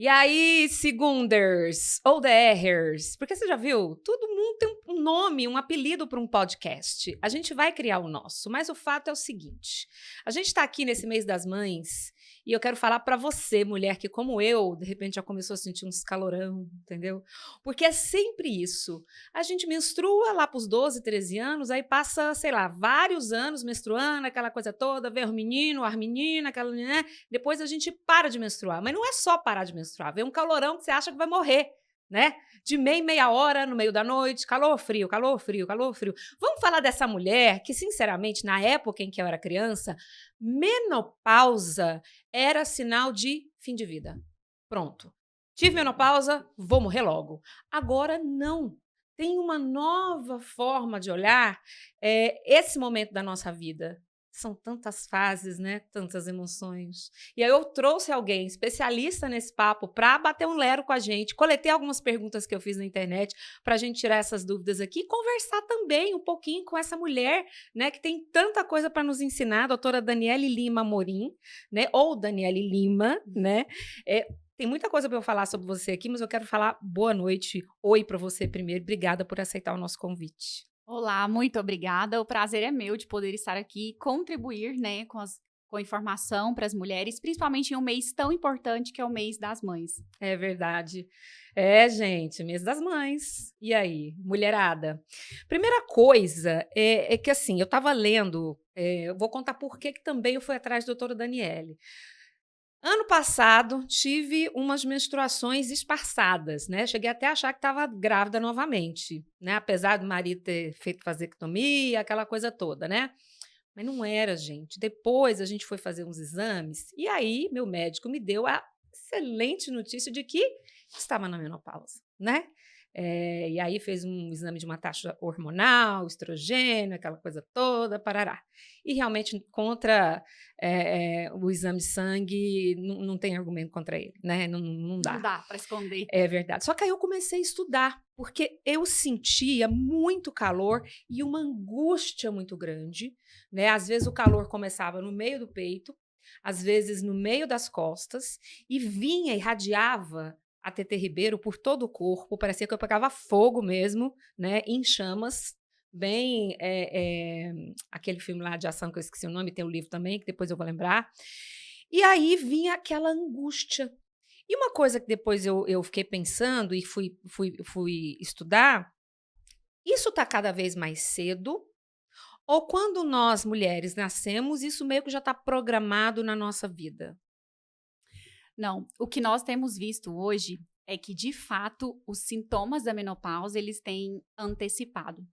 E aí, segunders ou derrers, porque você já viu? Todo mundo tem um nome, um apelido para um podcast. A gente vai criar o nosso, mas o fato é o seguinte: a gente está aqui nesse mês das mães e eu quero falar para você, mulher, que como eu, de repente já começou a sentir uns calorão, entendeu? Porque é sempre isso. A gente menstrua lá para os 12, 13 anos, aí passa, sei lá, vários anos menstruando, aquela coisa toda, vê o menino, as meninas, aquela, né? Depois a gente para de menstruar. Mas não é só parar de menstruar. Vem um calorão que você acha que vai morrer, né? De meia em meia hora, no meio da noite, calor, frio, calor, frio, calor, frio. Vamos falar dessa mulher que, sinceramente, na época em que eu era criança, menopausa era sinal de fim de vida. Pronto. Tive menopausa, vou morrer logo. Agora, não. Tem uma nova forma de olhar esse momento da nossa vida. São tantas fases, né? Tantas emoções. E aí eu trouxe alguém especialista nesse papo para bater um lero com a gente. Coletei algumas perguntas que eu fiz na internet para a gente tirar essas dúvidas aqui e conversar também um pouquinho com essa mulher, né? Que tem tanta coisa para nos ensinar, a doutora Daniele Lima Amorim, né? Ou Daniele Lima, né? Tem muita coisa para eu falar sobre você aqui, mas eu quero falar boa noite, oi para você primeiro. Obrigada por aceitar o nosso convite. Olá, muito obrigada. O prazer é meu de poder estar aqui e contribuir, né, com informação para as mulheres, principalmente em um mês tão importante que é o mês das mães. É verdade. Gente, mês das mães. E aí, mulherada? Primeira coisa é que, assim, eu estava lendo, eu vou contar por que também eu fui atrás da doutora Daniele. Ano passado, tive umas menstruações esparçadas, né? Cheguei até a achar que estava grávida novamente, né? Apesar do marido ter feito vasectomia, aquela coisa toda, né? Mas não era, gente. Depois a gente foi fazer uns exames e aí meu médico me deu a excelente notícia de que estava na menopausa, né? E aí fez um exame de uma taxa hormonal, estrogênio, aquela coisa toda, parará. E realmente contra o exame de sangue não tem argumento contra ele, né? Não Não dá. dá para esconder. É verdade. Só que aí eu comecei a estudar, porque eu sentia muito calor e uma angústia muito grande, né? Às vezes o calor começava no meio do peito, às vezes no meio das costas, e vinha, irradiava a TT Ribeiro por todo o corpo, parecia que eu pegava fogo mesmo, né? Em chamas. Bem, aquele filme lá de ação que eu esqueci o nome, tem o livro também, que depois eu vou lembrar. E aí vinha aquela angústia. E uma coisa que depois eu fiquei pensando e fui estudar, isso está cada vez mais cedo, ou quando nós mulheres nascemos, isso meio que já está programado na nossa vida? Não, o que nós temos visto hoje é que, de fato, os sintomas da menopausa, eles têm antecipado.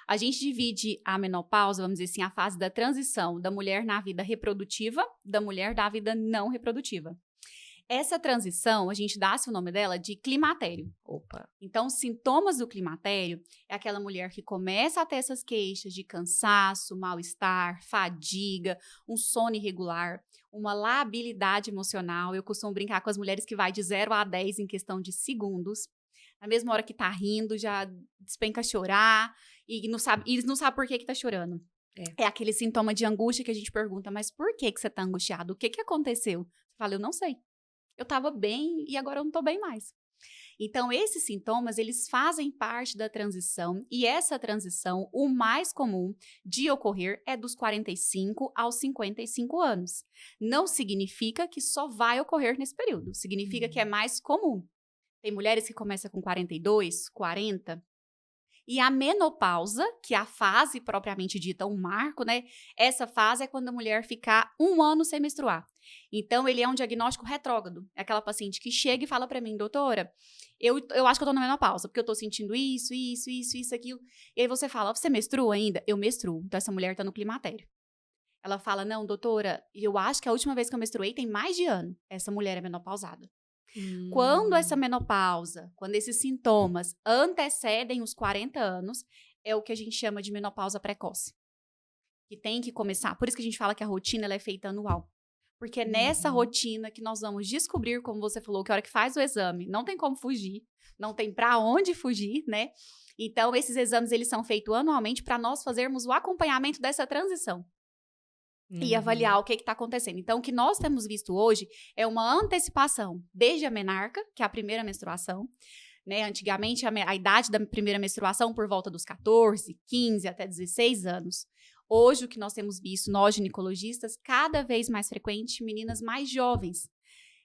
A gente divide a menopausa, vamos dizer assim, a fase da transição da mulher na vida reprodutiva, da mulher da vida não reprodutiva. Essa transição, a gente dá-se o nome dela de climatério. Opa. Então, os sintomas do climatério é aquela mulher que começa a ter essas queixas de cansaço, mal-estar, fadiga, um sono irregular, uma labilidade emocional. Eu costumo brincar com as mulheres que vai de 0 a 10 em questão de segundos. Na mesma hora que tá rindo, já despenca a chorar e eles não sabem por que tá chorando. É. É aquele sintoma de angústia que a gente pergunta, mas por que você tá angustiado? O que aconteceu? Você fala, eu não sei. Eu estava bem e agora eu não estou bem mais. Então, esses sintomas, eles fazem parte da transição e essa transição, o mais comum de ocorrer é dos 45 aos 55 anos. Não significa que só vai ocorrer nesse período, significa que é mais comum. Tem mulheres que começam com 42, 40, e a menopausa, que é a fase propriamente dita, um marco, né? Essa fase é quando a mulher ficar 1 ano sem menstruar. Então, ele é um diagnóstico retrógrado. É aquela paciente que chega e fala pra mim, doutora, eu acho que eu tô na menopausa, porque eu tô sentindo isso, aquilo. E aí você fala, você menstrua ainda? Eu menstruo. Então, essa mulher tá no climatério. Ela fala, não, doutora, eu acho que a última vez que eu menstruei tem mais de ano. Essa mulher é menopausada. Quando essa menopausa, quando esses sintomas antecedem os 40 anos, é o que a gente chama de menopausa precoce. Que tem que começar. Por isso que a gente fala que a rotina ela é feita anual. Porque é nessa rotina que nós vamos descobrir, como você falou, que a hora que faz o exame, não tem como fugir, não tem para onde fugir, né? Então, esses exames eles são feitos anualmente para nós fazermos o acompanhamento dessa transição. e avaliar o que está acontecendo. Então, o que nós temos visto hoje é uma antecipação desde a menarca, que é a primeira menstruação, né? Antigamente, a idade da primeira menstruação por volta dos 14, 15 até 16 anos. Hoje, o que nós temos visto, nós ginecologistas, cada vez mais frequente, meninas mais jovens,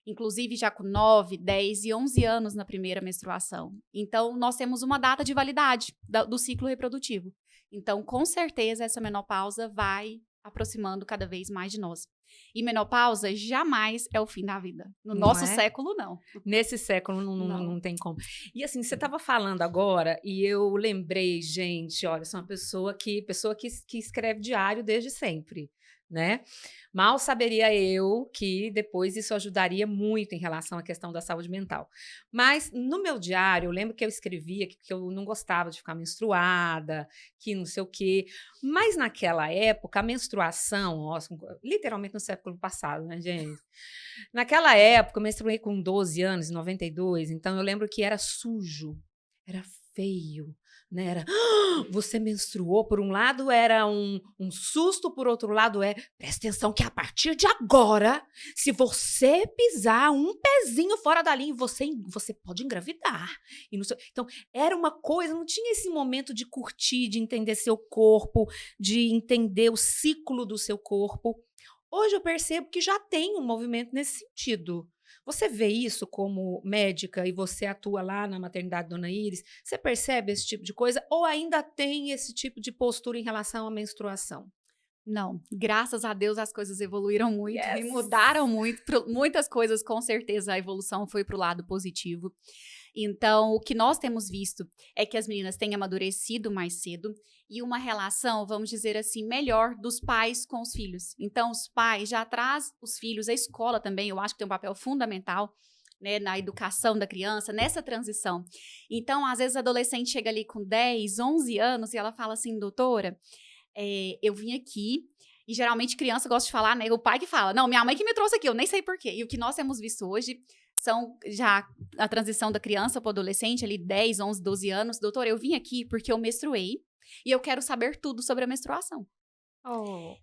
inclusive já com 9, 10 e 11 anos na primeira menstruação. Então, nós temos uma data de validade do ciclo reprodutivo. Então, com certeza, essa menopausa vai aproximando cada vez mais de nós. E menopausa jamais é o fim da vida. No nosso século, não. Nesse século, não tem como. E assim, você estava falando agora, e eu lembrei, gente, olha, sou uma pessoa que escreve diário desde sempre, né? Mal saberia eu que depois isso ajudaria muito em relação à questão da saúde mental. Mas no meu diário, eu lembro que eu escrevia que eu não gostava de ficar menstruada, que não sei o quê. Mas naquela época, a menstruação, literalmente no século passado, né, gente? Naquela época, eu menstruei com 12 anos, em 92, então eu lembro que era sujo, era feio, né? Era, você menstruou, por um lado era um susto, por outro lado presta atenção que a partir de agora, se você pisar um pezinho fora da linha, você pode engravidar. Então, era uma coisa, não tinha esse momento de curtir, de entender seu corpo, de entender o ciclo do seu corpo. Hoje eu percebo que já tem um movimento nesse sentido. Você vê isso como médica e você atua lá na maternidade Dona Iris? Você percebe esse tipo de coisa ou ainda tem esse tipo de postura em relação à menstruação? Não, graças a Deus as coisas evoluíram muito e mudaram muito. Muitas coisas, com certeza, a evolução foi para o lado positivo. Então, o que nós temos visto é que as meninas têm amadurecido mais cedo e uma relação, vamos dizer assim, melhor dos pais com os filhos. Então, os pais já trazem os filhos, a escola também, eu acho que tem um papel fundamental, né, na educação da criança, nessa transição. Então, às vezes, a adolescente chega ali com 10, 11 anos e ela fala assim, doutora, eu vim aqui, e geralmente criança gosta de falar, né, o pai que fala, não, minha mãe que me trouxe aqui, eu nem sei porquê. E o que nós temos visto hoje são já a transição da criança para o adolescente, ali 10, 11, 12 anos. Doutora, eu vim aqui porque eu menstruei e eu quero saber tudo sobre a menstruação.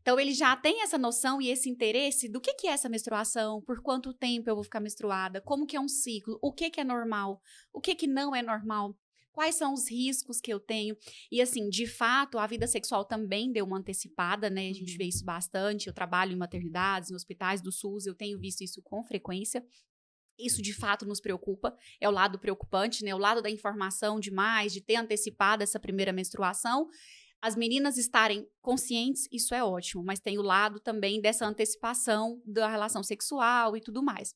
Então, ele já tem essa noção e esse interesse do que é essa menstruação, por quanto tempo eu vou ficar menstruada, como que é um ciclo, o que é normal, o que não é normal, quais são os riscos que eu tenho. E assim, de fato, a vida sexual também deu uma antecipada, né? A gente vê isso bastante. Eu trabalho em maternidades, em hospitais do SUS, eu tenho visto isso com frequência. Isso, de fato, nos preocupa, é o lado preocupante, né? O lado da informação demais, de ter antecipado essa primeira menstruação. As meninas estarem conscientes, isso é ótimo, mas tem o lado também dessa antecipação da relação sexual e tudo mais.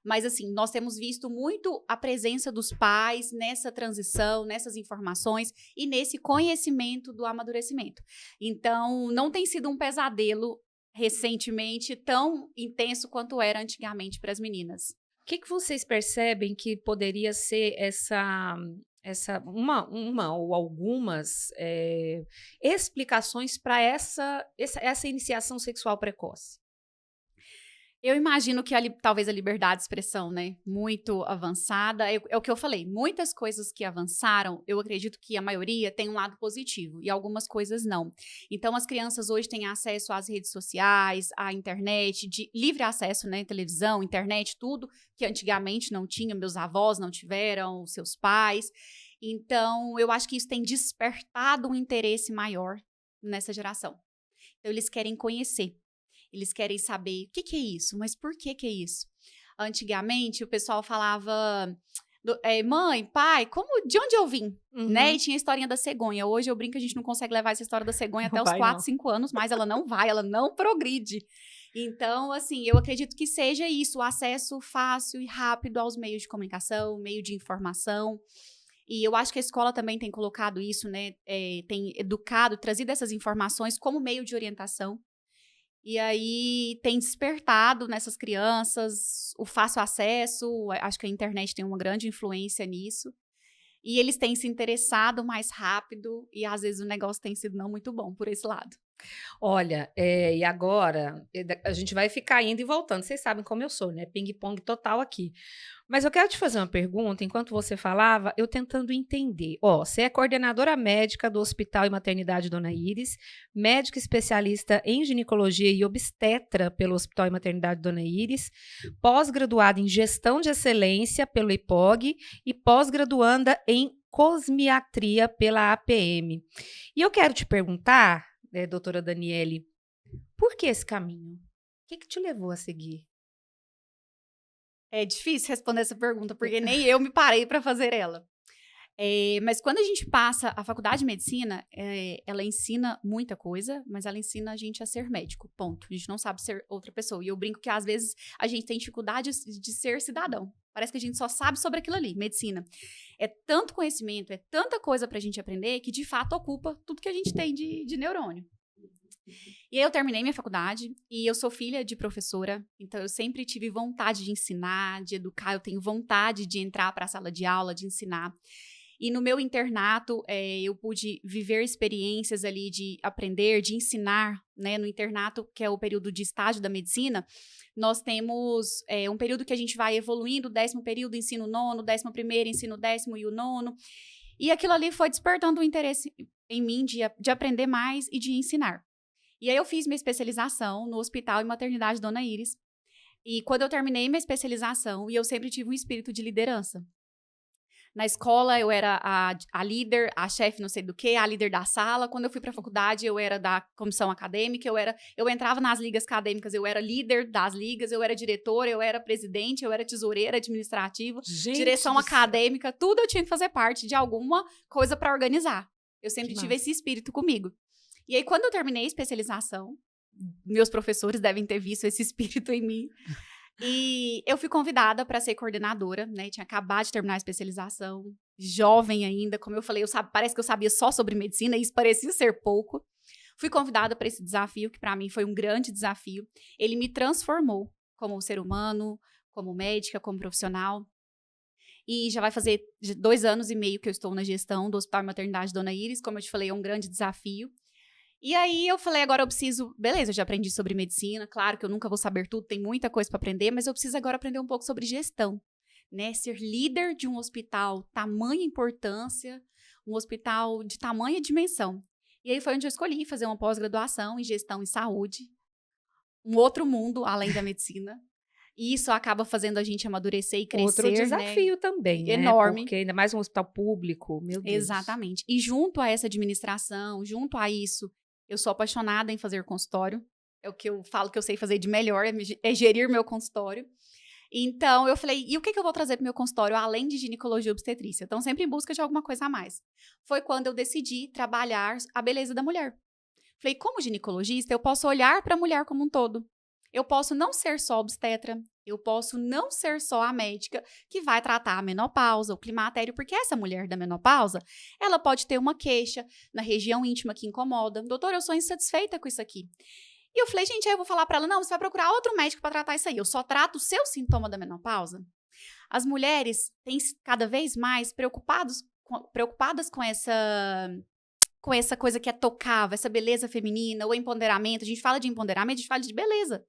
Mas, assim, nós temos visto muito a presença dos pais nessa transição, nessas informações e nesse conhecimento do amadurecimento. Então, não tem sido um pesadelo, recentemente, tão intenso quanto era antigamente para as meninas. O que vocês percebem que poderia ser uma ou algumas explicações para essa iniciação sexual precoce? Eu imagino que talvez a liberdade de expressão, né, muito avançada, é o que eu falei, muitas coisas que avançaram, eu acredito que a maioria tem um lado positivo e algumas coisas não. Então, as crianças hoje têm acesso às redes sociais, à internet, de livre acesso, né, televisão, internet, tudo que antigamente não tinha, meus avós não tiveram, seus pais. Então, eu acho que isso tem despertado um interesse maior nessa geração. Então, eles querem conhecer. Eles querem saber o que é isso, mas por que é isso? Antigamente, o pessoal falava, mãe, pai, de onde eu vim? Né? E tinha a historinha da cegonha. Hoje eu brinco que a gente não consegue levar essa história da cegonha até os 4, 5 anos, mas ela não vai, ela não progride. Então, assim, eu acredito que seja isso, o acesso fácil e rápido aos meios de comunicação, meio de informação. E eu acho que a escola também tem colocado isso, né? Tem educado, trazido essas informações como meio de orientação. E aí tem despertado nessas crianças o fácil acesso, acho que a internet tem uma grande influência nisso. E eles têm se interessado mais rápido e às vezes o negócio tem sido não muito bom por esse lado. Olha, e agora a gente vai ficar indo e voltando. Vocês sabem como eu sou, né? Ping-pong total aqui. Mas eu quero te fazer uma pergunta, enquanto você falava, eu tentando entender. Ó, você é coordenadora médica do Hospital e Maternidade Dona Iris, médica especialista em ginecologia e obstetra pelo Hospital e Maternidade Dona Iris, pós-graduada em gestão de excelência pelo IPOG e pós-graduanda em cosmiatria pela APM. E eu quero te perguntar, doutora Daniele, por que esse caminho? O que te levou a seguir? É difícil responder essa pergunta, porque nem eu me parei para fazer ela. Mas quando a gente passa a faculdade de medicina, ela ensina muita coisa, mas ela ensina a gente a ser médico, ponto. A gente não sabe ser outra pessoa. E eu brinco que às vezes a gente tem dificuldade de ser cidadão. Parece que a gente só sabe sobre aquilo ali, medicina. É tanto conhecimento, é tanta coisa pra gente aprender que de fato ocupa tudo que a gente tem de neurônio. E aí eu terminei minha faculdade e eu sou filha de professora, então eu sempre tive vontade de ensinar, de educar, eu tenho vontade de entrar para a sala de aula, de ensinar. E no meu internato, eu pude viver experiências ali de aprender, de ensinar, né? No internato, que é o período de estágio da medicina, nós temos um período que a gente vai evoluindo, o 10º período, ensino nono, 11º, ensino 10º e o nono. E aquilo ali foi despertando o interesse em mim de aprender mais e de ensinar. E aí eu fiz minha especialização no Hospital e Maternidade Dona Iris. E quando eu terminei minha especialização, e eu sempre tive um espírito de liderança. Na escola, eu era a líder, a chefe não sei do que, a líder da sala. Quando eu fui para a faculdade, eu era da comissão acadêmica, eu entrava nas ligas acadêmicas, eu era líder das ligas, eu era diretora, eu era presidente, eu era tesoureira administrativa, direção acadêmica, tudo eu tinha que fazer parte de alguma coisa para organizar. Eu sempre tive esse espírito comigo. E aí, quando eu terminei a especialização, meus professores devem ter visto esse espírito em mim, e eu fui convidada para ser coordenadora, né? Tinha acabado de terminar a especialização, jovem ainda, como eu falei, parece que eu sabia só sobre medicina, e isso parecia ser pouco. Fui convidada para esse desafio, que para mim foi um grande desafio. Ele me transformou como ser humano, como médica, como profissional. E já vai fazer 2 anos e meio que eu estou na gestão do Hospital e Maternidade Dona Iris, como eu te falei, é um grande desafio. E aí eu falei, agora eu preciso, beleza, eu já aprendi sobre medicina, claro que eu nunca vou saber tudo, tem muita coisa para aprender, mas eu preciso agora aprender um pouco sobre gestão, né? Ser líder de um hospital, tamanha importância, um hospital de tamanha dimensão. E aí foi onde eu escolhi fazer uma pós-graduação em gestão em saúde, um outro mundo além da medicina. E isso acaba fazendo a gente amadurecer e crescer, outro desafio, né? Também, né? Enorme. Porque ainda mais um hospital público, meu Deus. Exatamente. E junto a essa administração, junto a isso, eu sou apaixonada em fazer consultório. É o que eu falo que eu sei fazer de melhor, é gerir meu consultório. Então, eu falei, e o que eu vou trazer para o meu consultório, além de ginecologia e obstetrícia? Então, sempre em busca de alguma coisa a mais. Foi quando eu decidi trabalhar a beleza da mulher. Falei, como ginecologista, eu posso olhar para a mulher como um todo. Eu posso não ser só obstetra, eu posso não ser só a médica que vai tratar a menopausa, o climatério, porque essa mulher da menopausa, ela pode ter uma queixa na região íntima que incomoda. Doutora, eu sou insatisfeita com isso aqui. E eu falei, gente, aí eu vou falar para ela, não, você vai procurar outro médico para tratar isso aí. Eu só trato o seu sintoma da menopausa. As mulheres têm cada vez mais preocupadas com essa coisa que é tocável, essa beleza feminina, o empoderamento. A gente fala de empoderamento, a gente fala de beleza.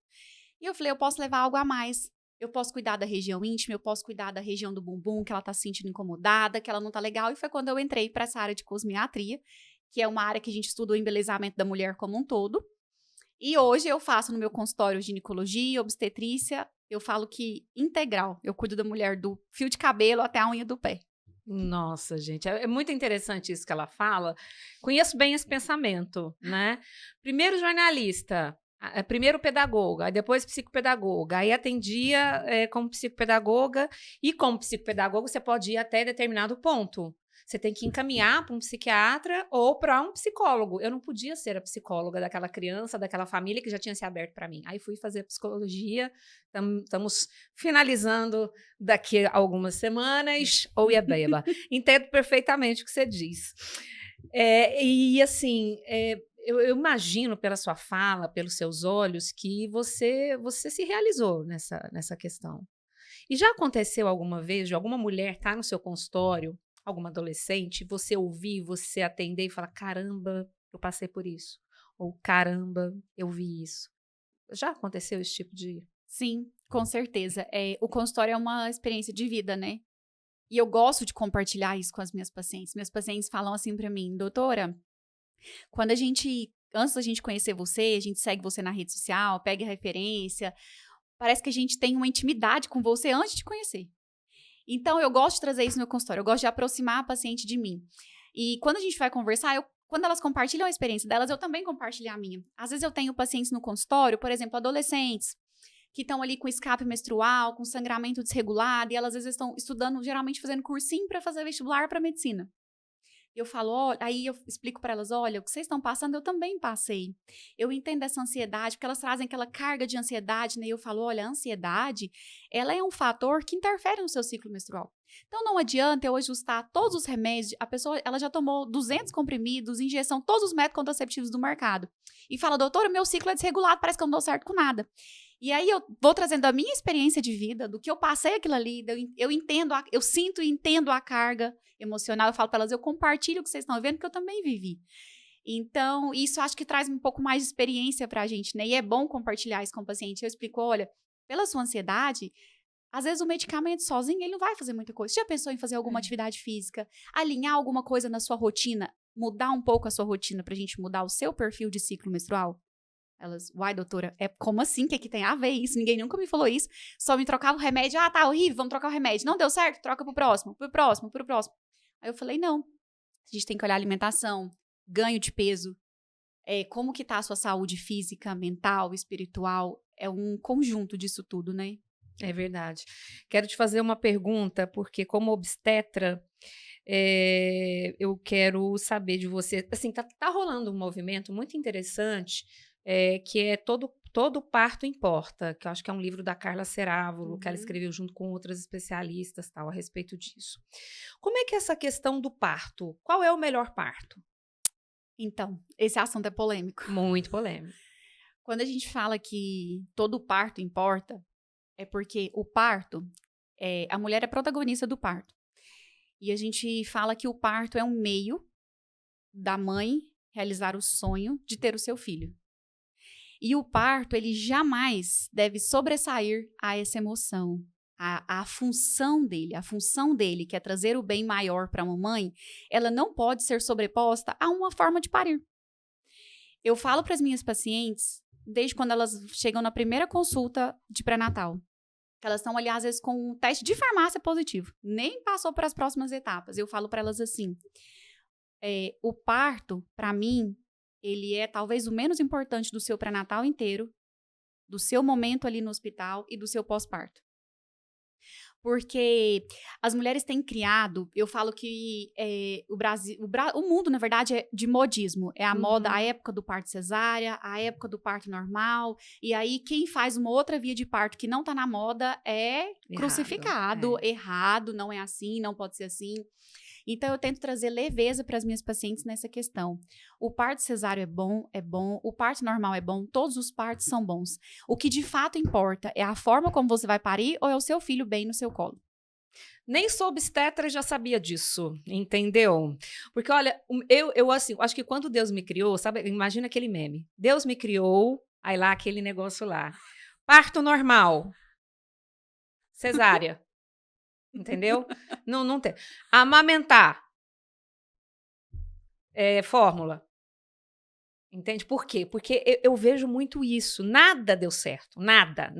E eu falei, eu posso levar algo a mais. Eu posso cuidar da região íntima, eu posso cuidar da região do bumbum, que ela tá se sentindo incomodada, que ela não tá legal. E foi quando eu entrei para essa área de cosmiatria, que é uma área que a gente estuda o embelezamento da mulher como um todo. E hoje eu faço no meu consultório ginecologia, obstetrícia, eu falo que integral. Eu cuido da mulher do fio de cabelo até a unha do pé. Nossa, gente, é muito interessante isso que ela fala. Conheço bem esse pensamento, né? Primeiro jornalista, primeiro pedagoga, aí depois psicopedagoga, aí atendia como psicopedagoga, e como psicopedagoga você pode ir até determinado ponto. Você tem que encaminhar para um psiquiatra ou para um psicólogo. Eu não podia ser a psicóloga daquela criança, daquela família que já tinha se aberto para mim. Aí fui fazer psicologia, estamos finalizando daqui a algumas semanas, ou ia beba. Entendo perfeitamente o que você diz. E assim, eu imagino pela sua fala, pelos seus olhos, que você se realizou nessa questão. E já aconteceu alguma vez de alguma mulher estar no seu consultório, alguma adolescente, você ouvir, você atender e falar, caramba, eu passei por isso. Ou caramba, eu vi isso. Já aconteceu esse tipo de... Sim, com certeza. O consultório é uma experiência de vida, né? E eu gosto de compartilhar isso com as minhas pacientes. Meus pacientes falam assim pra mim, doutora, antes da gente conhecer você, a gente segue você na rede social, pega referência, parece que a gente tem uma intimidade com você antes de conhecer. Então, eu gosto de trazer isso no meu consultório, eu gosto de aproximar a paciente de mim. E quando a gente vai conversar, quando elas compartilham a experiência delas, eu também compartilho a minha. Às vezes eu tenho pacientes no consultório, por exemplo, adolescentes, que estão ali com escape menstrual, com sangramento desregulado, e elas às vezes estão estudando, geralmente fazendo cursinho para fazer vestibular para medicina. E eu falo, aí eu explico para elas, olha, o que vocês estão passando, eu também passei. Eu entendo essa ansiedade, porque elas trazem aquela carga de ansiedade, né? E eu falo, olha, a ansiedade, ela é um fator que interfere no seu ciclo menstrual. Então, não adianta eu ajustar todos os remédios, a pessoa, ela já tomou 200 comprimidos, injeção, todos os métodos contraceptivos do mercado. E fala, doutora, meu ciclo é desregulado, parece que eu não dou certo com nada. E aí eu vou trazendo a minha experiência de vida, do que eu passei aquilo ali, eu entendo, eu sinto e entendo a carga emocional, eu falo para elas, eu compartilho o que vocês estão vendo, que eu também vivi. Então, isso acho que traz um pouco mais de experiência pra gente, né? E é bom compartilhar isso com o paciente. Eu explico, olha, pela sua ansiedade, às vezes o medicamento sozinho, ele não vai fazer muita coisa. Você já pensou em fazer alguma atividade física, alinhar alguma coisa na sua rotina, mudar um pouco a sua rotina pra gente mudar o seu perfil de ciclo menstrual? Elas, uai, doutora, como assim? O que tem a ver isso? Ninguém nunca me falou isso. Só me trocava o remédio. Ah, tá horrível, vamos trocar o remédio. Não deu certo? Troca pro próximo, pro próximo, pro próximo. Aí eu falei, não. A gente tem que olhar a alimentação, ganho de peso, como que tá a sua saúde física, mental, espiritual. É um conjunto disso tudo, né? É verdade. Quero te fazer uma pergunta, porque como obstetra, eu quero saber de você. Assim, tá rolando um movimento muito interessante, que é todo parto importa, que eu acho que é um livro da Carla Cerávulo, que ela escreveu junto com outras especialistas, tal, a respeito disso. Como é que é essa questão do parto? Qual é o melhor parto? Então, esse assunto é polêmico. Muito polêmico. Quando a gente fala que todo parto importa, é porque o parto, a mulher é protagonista do parto. E a gente fala que o parto é um meio da mãe realizar o sonho de ter o seu filho. E o parto, ele jamais deve sobressair a essa emoção, a função dele, que é trazer o bem maior para a mamãe, ela não pode ser sobreposta a uma forma de parir. Eu falo para as minhas pacientes, desde quando elas chegam na primeira consulta de pré-natal, que elas estão ali, às vezes, com um teste de farmácia positivo, nem passou para as próximas etapas. Eu falo para elas assim, o parto, para mim, ele é talvez o menos importante do seu pré-natal inteiro, do seu momento ali no hospital e do seu pós-parto. Porque as mulheres têm criado, eu falo que o mundo, na verdade, é de modismo. É a moda, a época do parto cesárea, a época do parto normal. E aí, quem faz uma outra via de parto que não tá na moda é crucificado, errado, não é assim, não pode ser assim. Então, eu tento trazer leveza para as minhas pacientes nessa questão. O parto cesáreo é bom, o parto normal é bom, todos os partos são bons. O que de fato importa é a forma como você vai parir ou é o seu filho bem no seu colo. Nem sou obstetra e já sabia disso, entendeu? Porque, olha, eu assim, acho que quando Deus me criou, sabe, imagina aquele meme. Deus me criou, aí lá, aquele negócio lá. Parto normal. Cesárea. Entendeu? Não tem. Amamentar. Fórmula. Entende? Por quê? Porque eu vejo muito isso. Nada deu certo. Nada.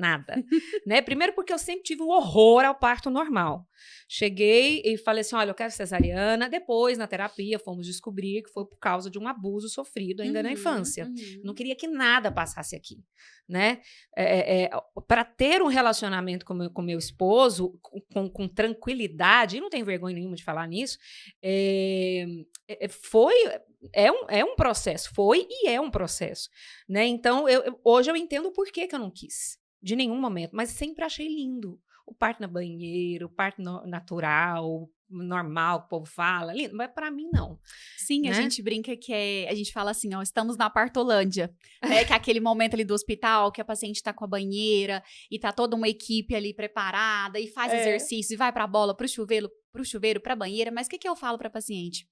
Né? Primeiro porque eu sempre tive um horror ao parto normal. Cheguei e falei assim, olha, eu quero cesariana. Depois, na terapia, fomos descobrir que foi por causa de um abuso sofrido ainda na infância. Não queria que nada passasse aqui. Né? Para ter um relacionamento com meu esposo, com tranquilidade, e não tenho vergonha nenhuma de falar nisso, é um processo, foi e é um processo, né? Então, hoje eu entendo o porquê que eu não quis, de nenhum momento, mas sempre achei lindo. O parto na banheira, o parto natural, normal, que o povo fala, lindo, mas para mim não. Sim, né? A gente brinca a gente fala assim, ó, estamos na partolândia, né? Que é aquele momento ali do hospital que a paciente tá com a banheira e tá toda uma equipe ali preparada e faz exercício e vai pra bola, pro chuveiro, pra banheira, mas o que eu falo pra paciente?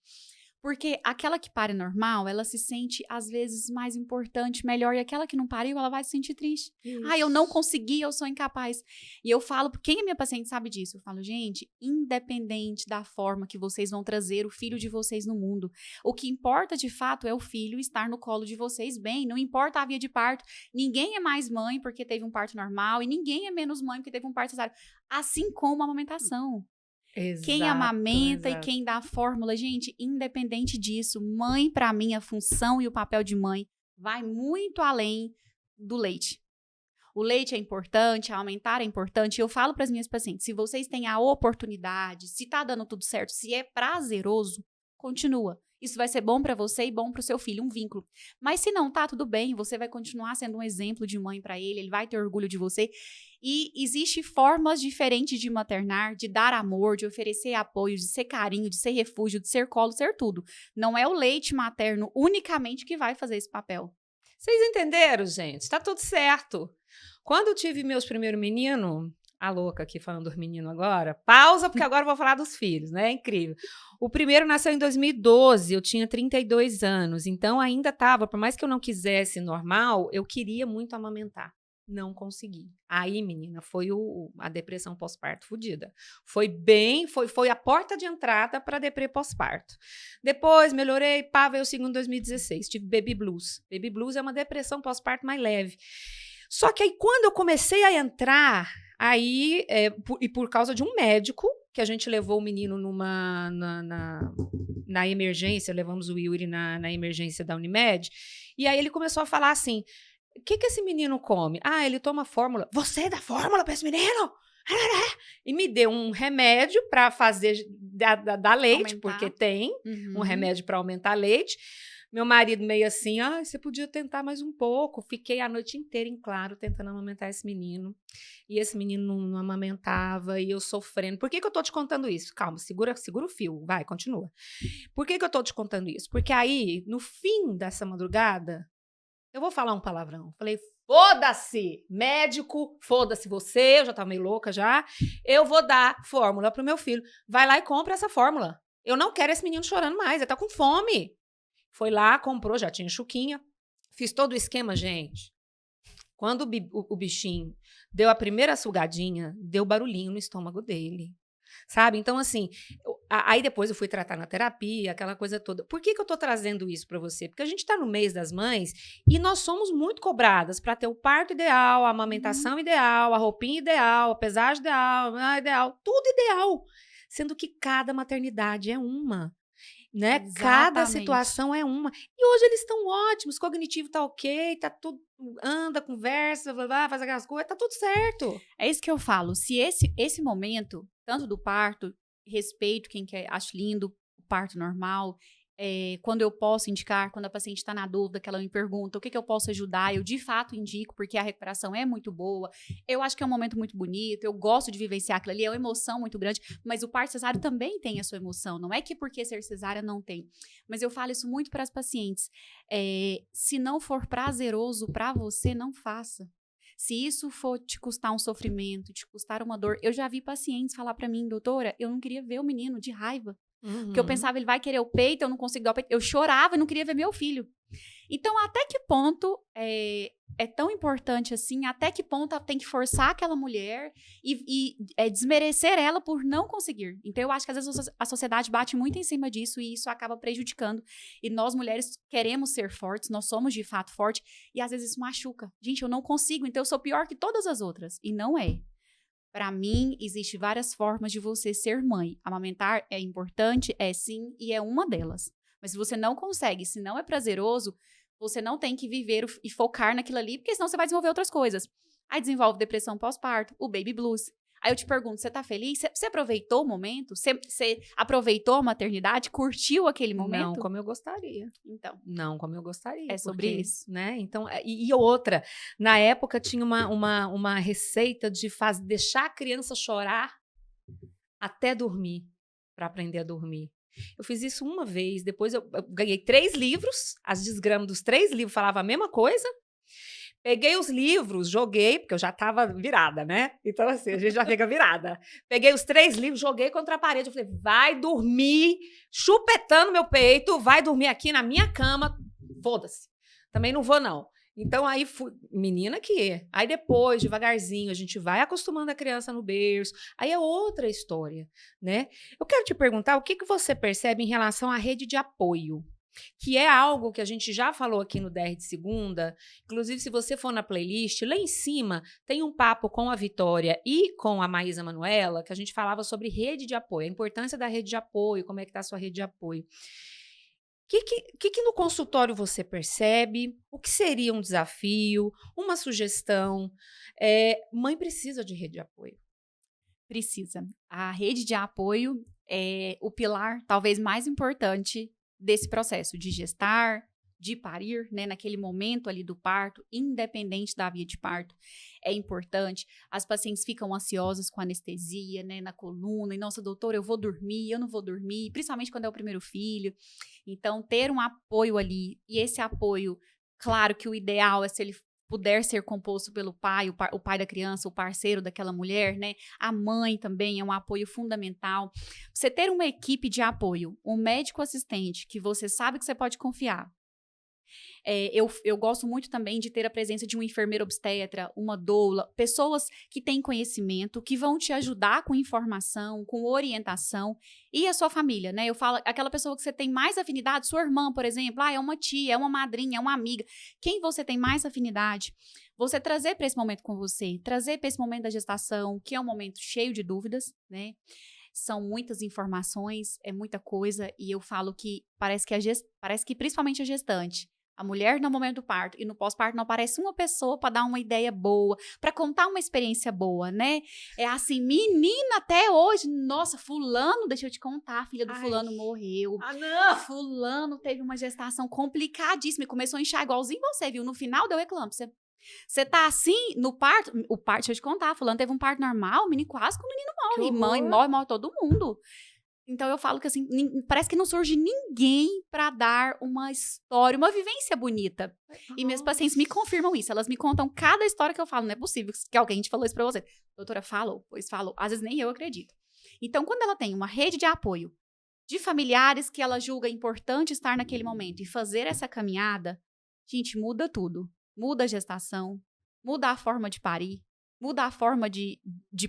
Porque aquela que pare normal, ela se sente, às vezes, mais importante, melhor. E aquela que não pariu, ela vai se sentir triste. Ah, eu não Isso. consegui, eu sou incapaz. E eu falo, quem é minha paciente sabe disso. Eu falo, gente, independente da forma que vocês vão trazer o filho de vocês no mundo, o que importa de fato é o filho estar no colo de vocês bem. Não importa a via de parto. Ninguém é mais mãe porque teve um parto normal e ninguém é menos mãe porque teve um parto cesáreo. Assim como a amamentação. Quem Exato, amamenta e exato. quem dá a fórmula, gente, independente disso, mãe, pra mim, a função e o papel de mãe vai muito além do leite. O leite é importante, aumentar é importante. Eu falo para as minhas pacientes, se vocês têm a oportunidade, se tá dando tudo certo, se é prazeroso, continua. Isso vai ser bom para você e bom para o seu filho, um vínculo. Mas se não tá, tudo bem, você vai continuar sendo um exemplo de mãe para ele vai ter orgulho de você. E existem formas diferentes de maternar, de dar amor, de oferecer apoio, de ser carinho, de ser refúgio, de ser colo, ser tudo. Não é o leite materno unicamente que vai fazer esse papel. Vocês entenderam, gente? Tá tudo certo. Quando eu tive meus primeiros meninos, a louca aqui falando dos meninos agora, pausa, porque agora eu vou falar dos filhos, né? É incrível. O primeiro nasceu em 2012, eu tinha 32 anos, então ainda estava, por mais que eu não quisesse normal, eu queria muito amamentar. Não consegui. Aí, menina, foi a depressão pós-parto fodida. Foi a porta de entrada para deprê pós-parto. Depois, melhorei, pá, veio o segundo 2016, tive baby blues. Baby blues é uma depressão pós-parto mais leve. Só que aí, quando eu comecei a entrar, aí, por causa de um médico, que a gente levou o menino na emergência, levamos o Yuri na emergência da Unimed, e aí ele começou a falar assim, o que esse menino come? Ah, ele toma fórmula. Você dá fórmula para esse menino? E me deu um remédio para fazer dar leite, Aumentar. porque tem um remédio para aumentar leite. Meu marido meio assim, você podia tentar mais um pouco. Fiquei a noite inteira em claro tentando amamentar esse menino. E esse menino não amamentava e eu sofrendo. Por que eu tô te contando isso? Calma, segura o fio. Vai, continua. Por que eu tô te contando isso? Porque aí, no fim dessa madrugada, eu vou falar um palavrão. Falei, foda-se, médico, foda-se você, eu já tava meio louca já. Eu vou dar fórmula pro meu filho. Vai lá e compra essa fórmula. Eu não quero esse menino chorando mais, ele tá com fome. Foi lá, comprou, já tinha chuquinha. Fiz todo o esquema, gente. Quando o bichinho deu a primeira sugadinha, deu barulhinho no estômago dele. Sabe? Então, assim, aí depois eu fui tratar na terapia, aquela coisa toda. Por que eu tô trazendo isso para você? Porque a gente tá no mês das mães e nós somos muito cobradas para ter o parto ideal, a amamentação ideal, a roupinha ideal, a pesagem ideal, ideal, tudo ideal. Sendo que cada maternidade é uma. Né? Cada Exatamente. situação é uma. E hoje eles estão ótimos, cognitivo tá ok, tá tudo, anda, conversa, faz aquelas coisas, tá tudo certo. É isso que eu falo. Se esse momento, tanto do parto, respeito quem quer, acho lindo o parto normal, quando eu posso indicar, quando a paciente está na dúvida, que ela me pergunta o que eu posso ajudar, eu de fato indico, porque a recuperação é muito boa. Eu acho que é um momento muito bonito, eu gosto de vivenciar aquilo ali, é uma emoção muito grande, mas o parto cesáreo também tem a sua emoção. Não é que porque ser cesárea não tem. Mas eu falo isso muito para as pacientes. Se não for prazeroso para você, não faça. Se isso for te custar um sofrimento, te custar uma dor, eu já vi pacientes falar para mim, doutora, eu não queria ver o menino de raiva. Porque eu pensava, ele vai querer o peito, eu não consigo dar o peito. Eu chorava e não queria ver meu filho. Então, até que ponto é tão importante assim? Até que ponto tem que forçar aquela mulher e desmerecer ela por não conseguir? Então, eu acho que às vezes a sociedade bate muito em cima disso e isso acaba prejudicando. E nós, mulheres, queremos ser fortes, nós somos de fato fortes e às vezes isso machuca. Gente, eu não consigo, então eu sou pior que todas as outras. E não é. Para mim, existem várias formas de você ser mãe. Amamentar é importante, é sim, e é uma delas. Mas se você não consegue, se não é prazeroso, você não tem que viver e focar naquilo ali, porque senão você vai desenvolver outras coisas. Aí desenvolve depressão pós-parto, o baby blues. Aí eu te pergunto, você tá feliz? Você aproveitou o momento? Você aproveitou a maternidade? Curtiu aquele momento? Não como eu gostaria. Então. Não como eu gostaria. É sobre isso. Né? Então, e outra, na época tinha uma receita de deixar a criança chorar até dormir, para aprender a dormir. Eu fiz isso uma vez, depois eu ganhei 3 livros, as desgramas dos 3 livros falavam a mesma coisa. Peguei os livros, joguei, porque eu já estava virada, né? Então, assim, a gente já fica virada. Peguei os 3 livros, joguei contra a parede. Eu falei, vai dormir, chupetando meu peito, vai dormir aqui na minha cama. Foda-se. Também não vou, não. Então, aí fui. Menina que é. Aí depois, devagarzinho, a gente vai acostumando a criança no berço. Aí é outra história, né? Eu quero te perguntar o que você percebe em relação à rede de apoio, que é algo que a gente já falou aqui no DR de Segunda. Inclusive, se você for na playlist, lá em cima tem um papo com a Vitória e com a Maísa Manuela, que a gente falava sobre rede de apoio, a importância da rede de apoio, como é que está a sua rede de apoio. O que no consultório você percebe? O que seria um desafio, uma sugestão? Mãe precisa de rede de apoio. Precisa. A rede de apoio é o pilar talvez mais importante desse processo de gestar, de parir, né, naquele momento ali do parto, independente da via de parto, é importante. As pacientes ficam ansiosas com anestesia, né, na coluna, e nossa, doutora, eu vou dormir, eu não vou dormir, principalmente quando é o primeiro filho. Então, ter um apoio ali, e esse apoio, claro que o ideal é se ele puder ser composto pelo pai, o pai da criança, o parceiro daquela mulher, né? A mãe também é um apoio fundamental. Você ter uma equipe de apoio, um médico assistente que você sabe que você pode confiar. Eu gosto muito também de ter a presença de um enfermeiro obstetra, uma doula, pessoas que têm conhecimento, que vão te ajudar com informação, com orientação, e a sua família, né? Eu falo, aquela pessoa que você tem mais afinidade, sua irmã, por exemplo, é uma tia, é uma madrinha, é uma amiga, quem você tem mais afinidade, você trazer para esse momento com você, trazer para esse momento da gestação, que é um momento cheio de dúvidas, né? São muitas informações, é muita coisa, e eu falo que parece que principalmente a gestante, a mulher no momento do parto e no pós-parto não aparece uma pessoa para dar uma ideia boa, para contar uma experiência boa, né? É assim, menina, até hoje, nossa, fulano, deixa eu te contar, a filha do fulano morreu. Ah, não! Fulano teve uma gestação complicadíssima e começou a inchar igualzinho você, viu? No final deu eclâmpsia. Você tá assim, no parto, deixa eu te contar, fulano teve um parto normal, o menino quase que o menino morre, e mãe morre todo mundo. Então, eu falo que, assim, parece que não surge ninguém para dar uma história, uma vivência bonita. E meus pacientes me confirmam isso. Elas me contam cada história que eu falo. Não é possível que alguém te falou isso para você. Doutora, falou, pois falou. Às vezes nem eu acredito. Então, quando ela tem uma rede de apoio de familiares que ela julga importante estar naquele momento e fazer essa caminhada, gente, muda tudo. Muda a gestação, muda a forma de parir, muda a forma de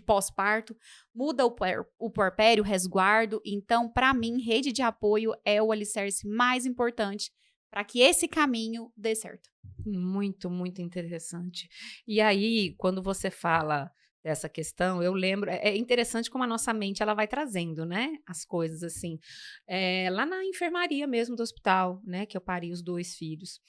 pós-parto, muda o puerpério, o resguardo. Então, para mim, rede de apoio é o alicerce mais importante para que esse caminho dê certo. Muito, muito interessante. E aí, quando você fala dessa questão, eu lembro, é interessante como a nossa mente ela vai trazendo, né, as coisas assim. Lá na enfermaria mesmo do hospital, né, que eu pari os 2 filhos.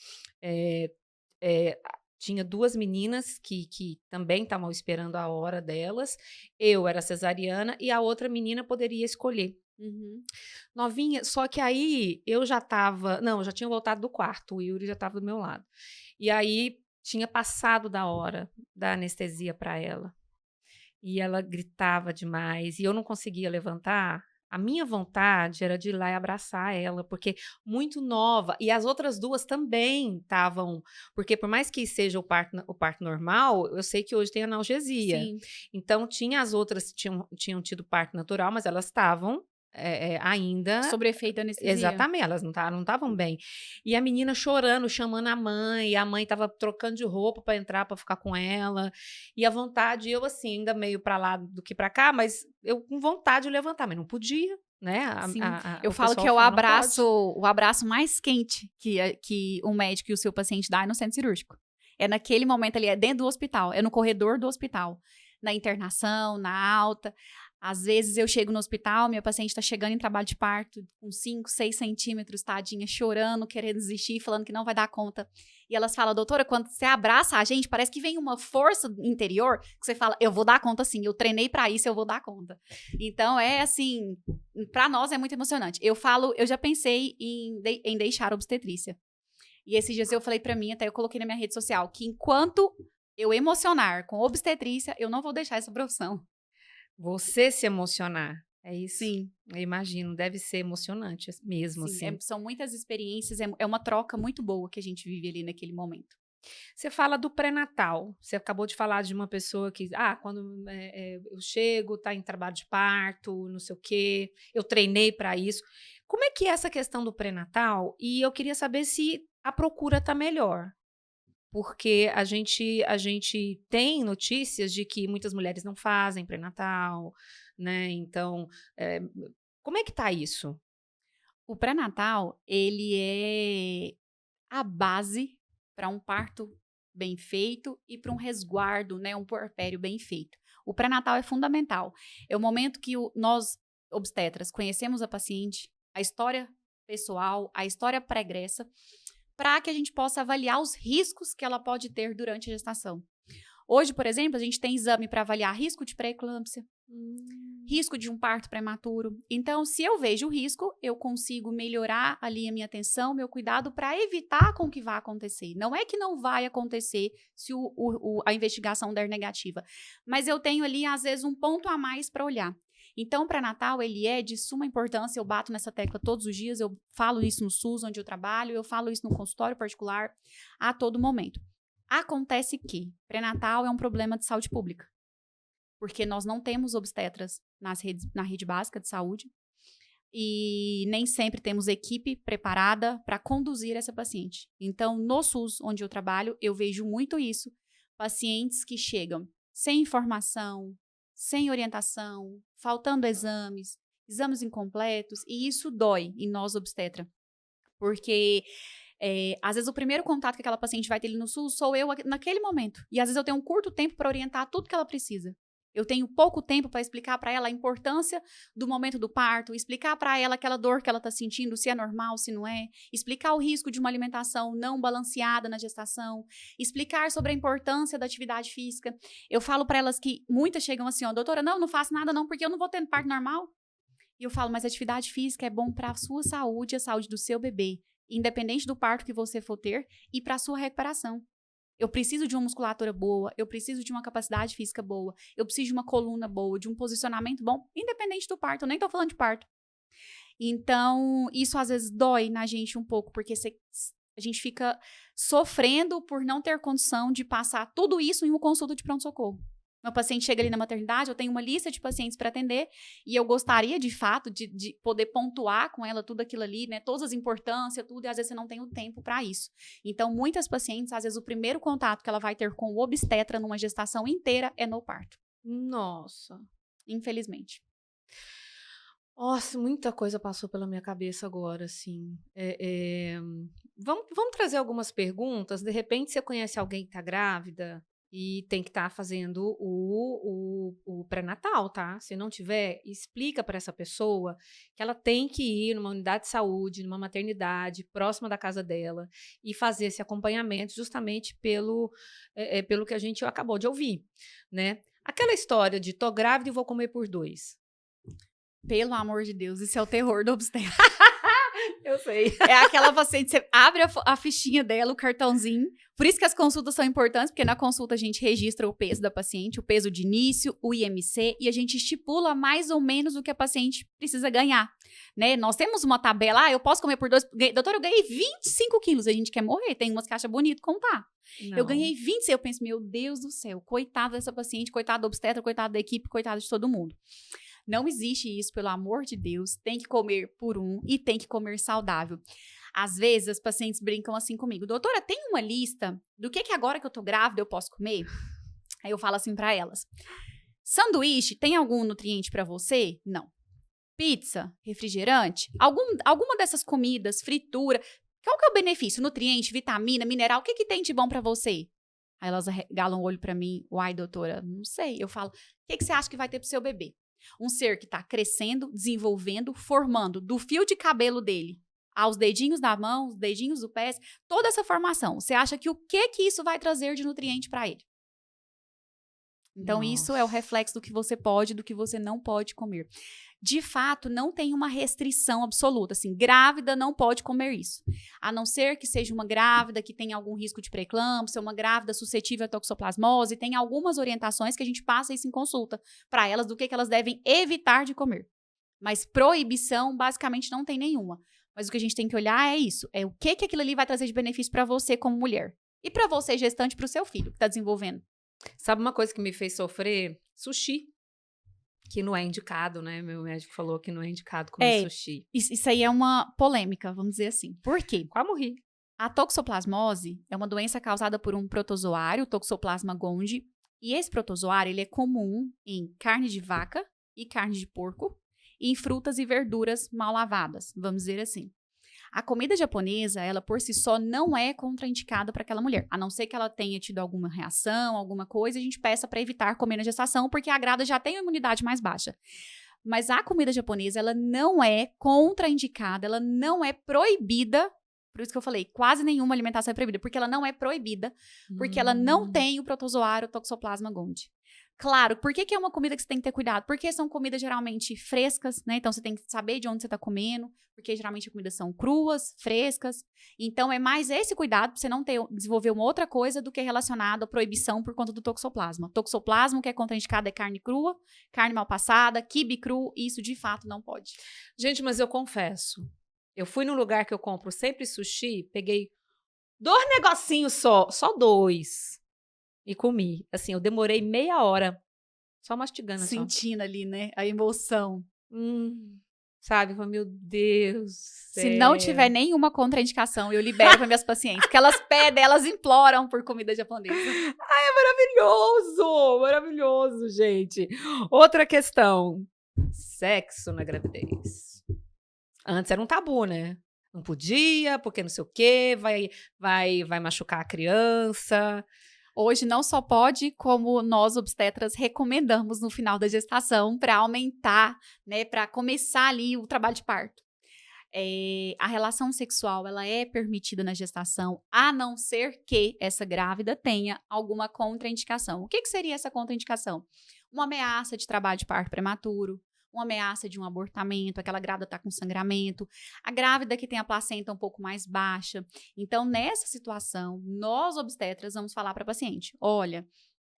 Tinha 2 meninas que também estavam esperando a hora delas. Eu era cesariana e a outra menina poderia escolher. Novinha, só que aí eu já estava. Não, eu já tinha voltado do quarto, o Yuri já estava do meu lado. E aí tinha passado da hora da anestesia para ela. E ela gritava demais e eu não conseguia levantar. A minha vontade era de ir lá e abraçar ela, porque muito nova. E as outras 2 também estavam. Porque, por mais que seja o parto normal, eu sei que hoje tem analgesia. Sim. Então, as outras tinham tido parto natural, mas elas estavam ainda. Sobre efeito da anestesia. Exatamente, elas não estavam bem. E a menina chorando, chamando a mãe estava trocando de roupa para entrar, para ficar com ela. E a vontade, eu assim, ainda meio para lá do que para cá, mas eu com vontade de levantar, mas não podia, né? Eu falo que é o abraço mais quente que o médico e o seu paciente dá no centro cirúrgico. É naquele momento ali, é dentro do hospital, é no corredor do hospital, na internação, na alta. Às vezes eu chego no hospital, minha paciente está chegando em trabalho de parto com 5, 6 centímetros, tadinha, chorando, querendo desistir, falando que não vai dar conta. E elas falam, doutora, quando você abraça a gente, parece que vem uma força interior que você fala, eu vou dar conta sim, eu treinei para isso, eu vou dar conta. Então é assim, para nós é muito emocionante. Eu já pensei em deixar a obstetrícia. E esses dias eu falei para mim, até eu coloquei na minha rede social, que enquanto eu emocionar com obstetrícia, eu não vou deixar essa profissão. Você se emocionar, é isso? Sim. Eu imagino, deve ser emocionante mesmo, Sim, assim. são muitas experiências, é uma troca muito boa que a gente vive ali naquele momento. Você fala do pré-natal. Você acabou de falar de uma pessoa que, quando eu chego, tá em trabalho de parto, não sei o quê, eu treinei para isso. Como é que é essa questão do pré-natal? E eu queria saber se a procura tá melhor. Porque a gente tem notícias de que muitas mulheres não fazem pré-natal, né? Então, como é que tá isso? O pré-natal, ele é a base para um parto bem feito e para um resguardo, né, um puerpério bem feito. O pré-natal é fundamental. É o momento que nós, obstetras, conhecemos a paciente, a história pessoal, a história pregressa, para que a gente possa avaliar os riscos que ela pode ter durante a gestação. Hoje, por exemplo, a gente tem exame para avaliar risco de pré-eclâmpsia, risco de um parto prematuro. Então, se eu vejo o risco, eu consigo melhorar ali a minha atenção, meu cuidado para evitar com que vá acontecer. Não é que não vai acontecer se a investigação der negativa, mas eu tenho ali, às vezes, um ponto a mais para olhar. Então, o pré-natal, ele é de suma importância, eu bato nessa tecla todos os dias, eu falo isso no SUS, onde eu trabalho, eu falo isso no consultório particular, a todo momento. Acontece que pré-natal é um problema de saúde pública, porque nós não temos obstetras na rede básica de saúde e nem sempre temos equipe preparada para conduzir essa paciente. Então, no SUS, onde eu trabalho, eu vejo muito isso, pacientes que chegam sem informação, sem orientação, faltando exames incompletos, e isso dói em nós obstetra, porque às vezes o primeiro contato que aquela paciente vai ter ali no SUS sou eu naquele momento. E às vezes eu tenho um curto tempo para orientar tudo que ela precisa. Eu tenho pouco tempo para explicar para ela a importância do momento do parto, explicar para ela aquela dor que ela está sentindo, se é normal, se não é, explicar o risco de uma alimentação não balanceada na gestação, explicar sobre a importância da atividade física. Eu falo para elas que muitas chegam assim, doutora, não faço nada não, porque eu não vou ter parto normal. E eu falo, mas a atividade física é bom para a sua saúde, a saúde do seu bebê, independente do parto que você for ter, e para a sua recuperação. Eu preciso de uma musculatura boa, eu preciso de uma capacidade física boa, eu preciso de uma coluna boa, de um posicionamento bom, independente do parto. Eu nem tô falando de parto. Então, isso às vezes dói na gente um pouco, porque a gente fica sofrendo por não ter condição de passar tudo isso em uma consulta de pronto-socorro. Meu paciente chega ali na maternidade, eu tenho uma lista de pacientes para atender e eu gostaria, de fato, de poder pontuar com ela tudo aquilo ali, né? Todas as importâncias, tudo, e às vezes você não tem o tempo para isso. Então, muitas pacientes, às vezes, o primeiro contato que ela vai ter com o obstetra numa gestação inteira é no parto. Nossa. Infelizmente. Nossa, muita coisa passou pela minha cabeça agora, assim. Vamos trazer algumas perguntas. De repente, você conhece alguém que está grávida e tem que estar fazendo o pré-natal, tá? Se não tiver, explica para essa pessoa que ela tem que ir numa unidade de saúde, numa maternidade, próxima da casa dela, e fazer esse acompanhamento justamente pelo que a gente acabou de ouvir, né? Aquela história de tô grávida e vou comer por 2. Pelo amor de Deus, isso é o terror do obstetra. Eu sei. É aquela paciente, você abre a fichinha dela, o cartãozinho. Por isso que as consultas são importantes, porque na consulta a gente registra o peso da paciente, o peso de início, o IMC, e a gente estipula mais ou menos o que a paciente precisa ganhar, né? Nós temos uma tabela, eu posso comer por 2... Doutora, eu ganhei 25 quilos, a gente quer morrer, tem umas que acham bonito contar. Não. Eu ganhei 20, eu penso, meu Deus do céu, coitada dessa paciente, coitada do obstetra, coitada da equipe, coitada de todo mundo. Não existe isso, pelo amor de Deus. Tem que comer por e tem que comer saudável. Às vezes, as pacientes brincam assim comigo. Doutora, tem uma lista do que agora que eu tô grávida eu posso comer? Aí eu falo assim pra elas. Sanduíche, tem algum nutriente pra você? Não. Pizza, refrigerante? Alguma dessas comidas, fritura. Qual que é o benefício? Nutriente, vitamina, mineral? O que tem de bom pra você? Aí elas arregalam o olho pra mim. Uai, doutora, não sei. Eu falo, o que você acha que vai ter pro seu bebê? Um ser que está crescendo, desenvolvendo, formando do fio de cabelo dele aos dedinhos da mão, os dedinhos do pé, toda essa formação. Você acha que o que isso vai trazer de nutriente para ele? Então, Nossa. Isso é o reflexo do que você pode e do que você não pode comer. De fato, não tem uma restrição absoluta, assim, grávida não pode comer isso. A não ser que seja uma grávida que tenha algum risco de pré-eclâmpsia, uma grávida suscetível à toxoplasmose, tem algumas orientações que a gente passa isso em consulta para elas do que elas devem evitar de comer. Mas proibição, basicamente, não tem nenhuma. Mas o que a gente tem que olhar é isso, é o que aquilo ali vai trazer de benefício para você como mulher. E pra você, gestante, pro seu filho, que tá desenvolvendo? Sabe uma coisa que me fez sofrer? Sushi. Que não é indicado, né? Meu médico falou que não é indicado comer sushi. Isso aí é uma polêmica, vamos dizer assim. Por quê? Quase morri. A toxoplasmose é uma doença causada por um protozoário, Toxoplasma gondii. E esse protozoário, ele é comum em carne de vaca e carne de porco e em frutas e verduras mal lavadas, vamos dizer assim. A comida japonesa, ela por si só não é contraindicada para aquela mulher, a não ser que ela tenha tido alguma reação, alguma coisa, a gente peça para evitar comer na gestação, porque a grávida já tem uma imunidade mais baixa. Mas a comida japonesa, ela não é contraindicada, ela não é proibida. Por isso que eu falei, quase nenhuma alimentação é proibida, porque ela não é proibida, porque ela não tem o protozoário Toxoplasma gondii. Claro, por que é uma comida que você tem que ter cuidado? Porque são comidas geralmente frescas, né? Então, você tem que saber de onde você tá comendo, porque geralmente as comidas são cruas, frescas. Então, é mais esse cuidado pra você não desenvolver uma outra coisa do que relacionado à proibição por conta do toxoplasma. Toxoplasma, que é contraindicado, é carne crua, carne mal passada, quibe cru, e isso de fato não pode. Gente, mas eu confesso, eu fui num lugar que eu compro sempre sushi, peguei 2 negocinhos só 2. E comi. Assim, eu demorei meia hora só mastigando. Sentindo só ali, né? A emoção. Sabe? Meu Deus. Se não tiver nenhuma contraindicação, eu libero para minhas pacientes. Que elas pedem, elas imploram por comida japonesa. Ai, é maravilhoso! Maravilhoso, gente. Outra questão. Sexo na gravidez. Antes era um tabu, né? Não podia, porque não sei o quê, vai machucar a criança. Hoje não só pode, como nós obstetras recomendamos no final da gestação para aumentar, né, para começar ali o trabalho de parto. A relação sexual, ela é permitida na gestação, a não ser que essa grávida tenha alguma contraindicação. O que seria essa contraindicação? Uma ameaça de trabalho de parto prematuro, uma ameaça de um abortamento, aquela grávida está com sangramento, a grávida que tem a placenta um pouco mais baixa. Então, nessa situação, nós obstetras vamos falar para a paciente, olha,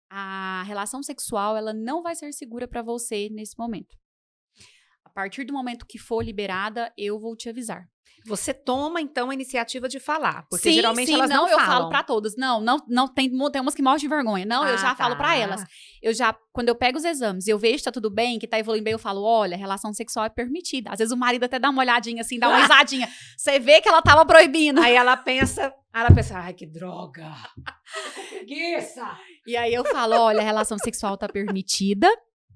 a relação sexual, ela não vai ser segura para você nesse momento. A partir do momento que for liberada, eu vou te avisar. Você toma, então, a iniciativa de falar, porque sim, geralmente elas não eu falam. falo pra todas. Não, tem umas que morrem de vergonha. Não, eu já falo pra elas. Quando eu pego os exames e eu vejo que tá tudo bem, que tá evoluindo bem, eu falo, olha, relação sexual é permitida. Às vezes o marido até dá uma olhadinha assim, dá uma risadinha. Você vê que ela tava proibindo. Aí ela pensa, ai, que droga. Que preguiça. E aí eu falo, olha, a relação sexual tá permitida.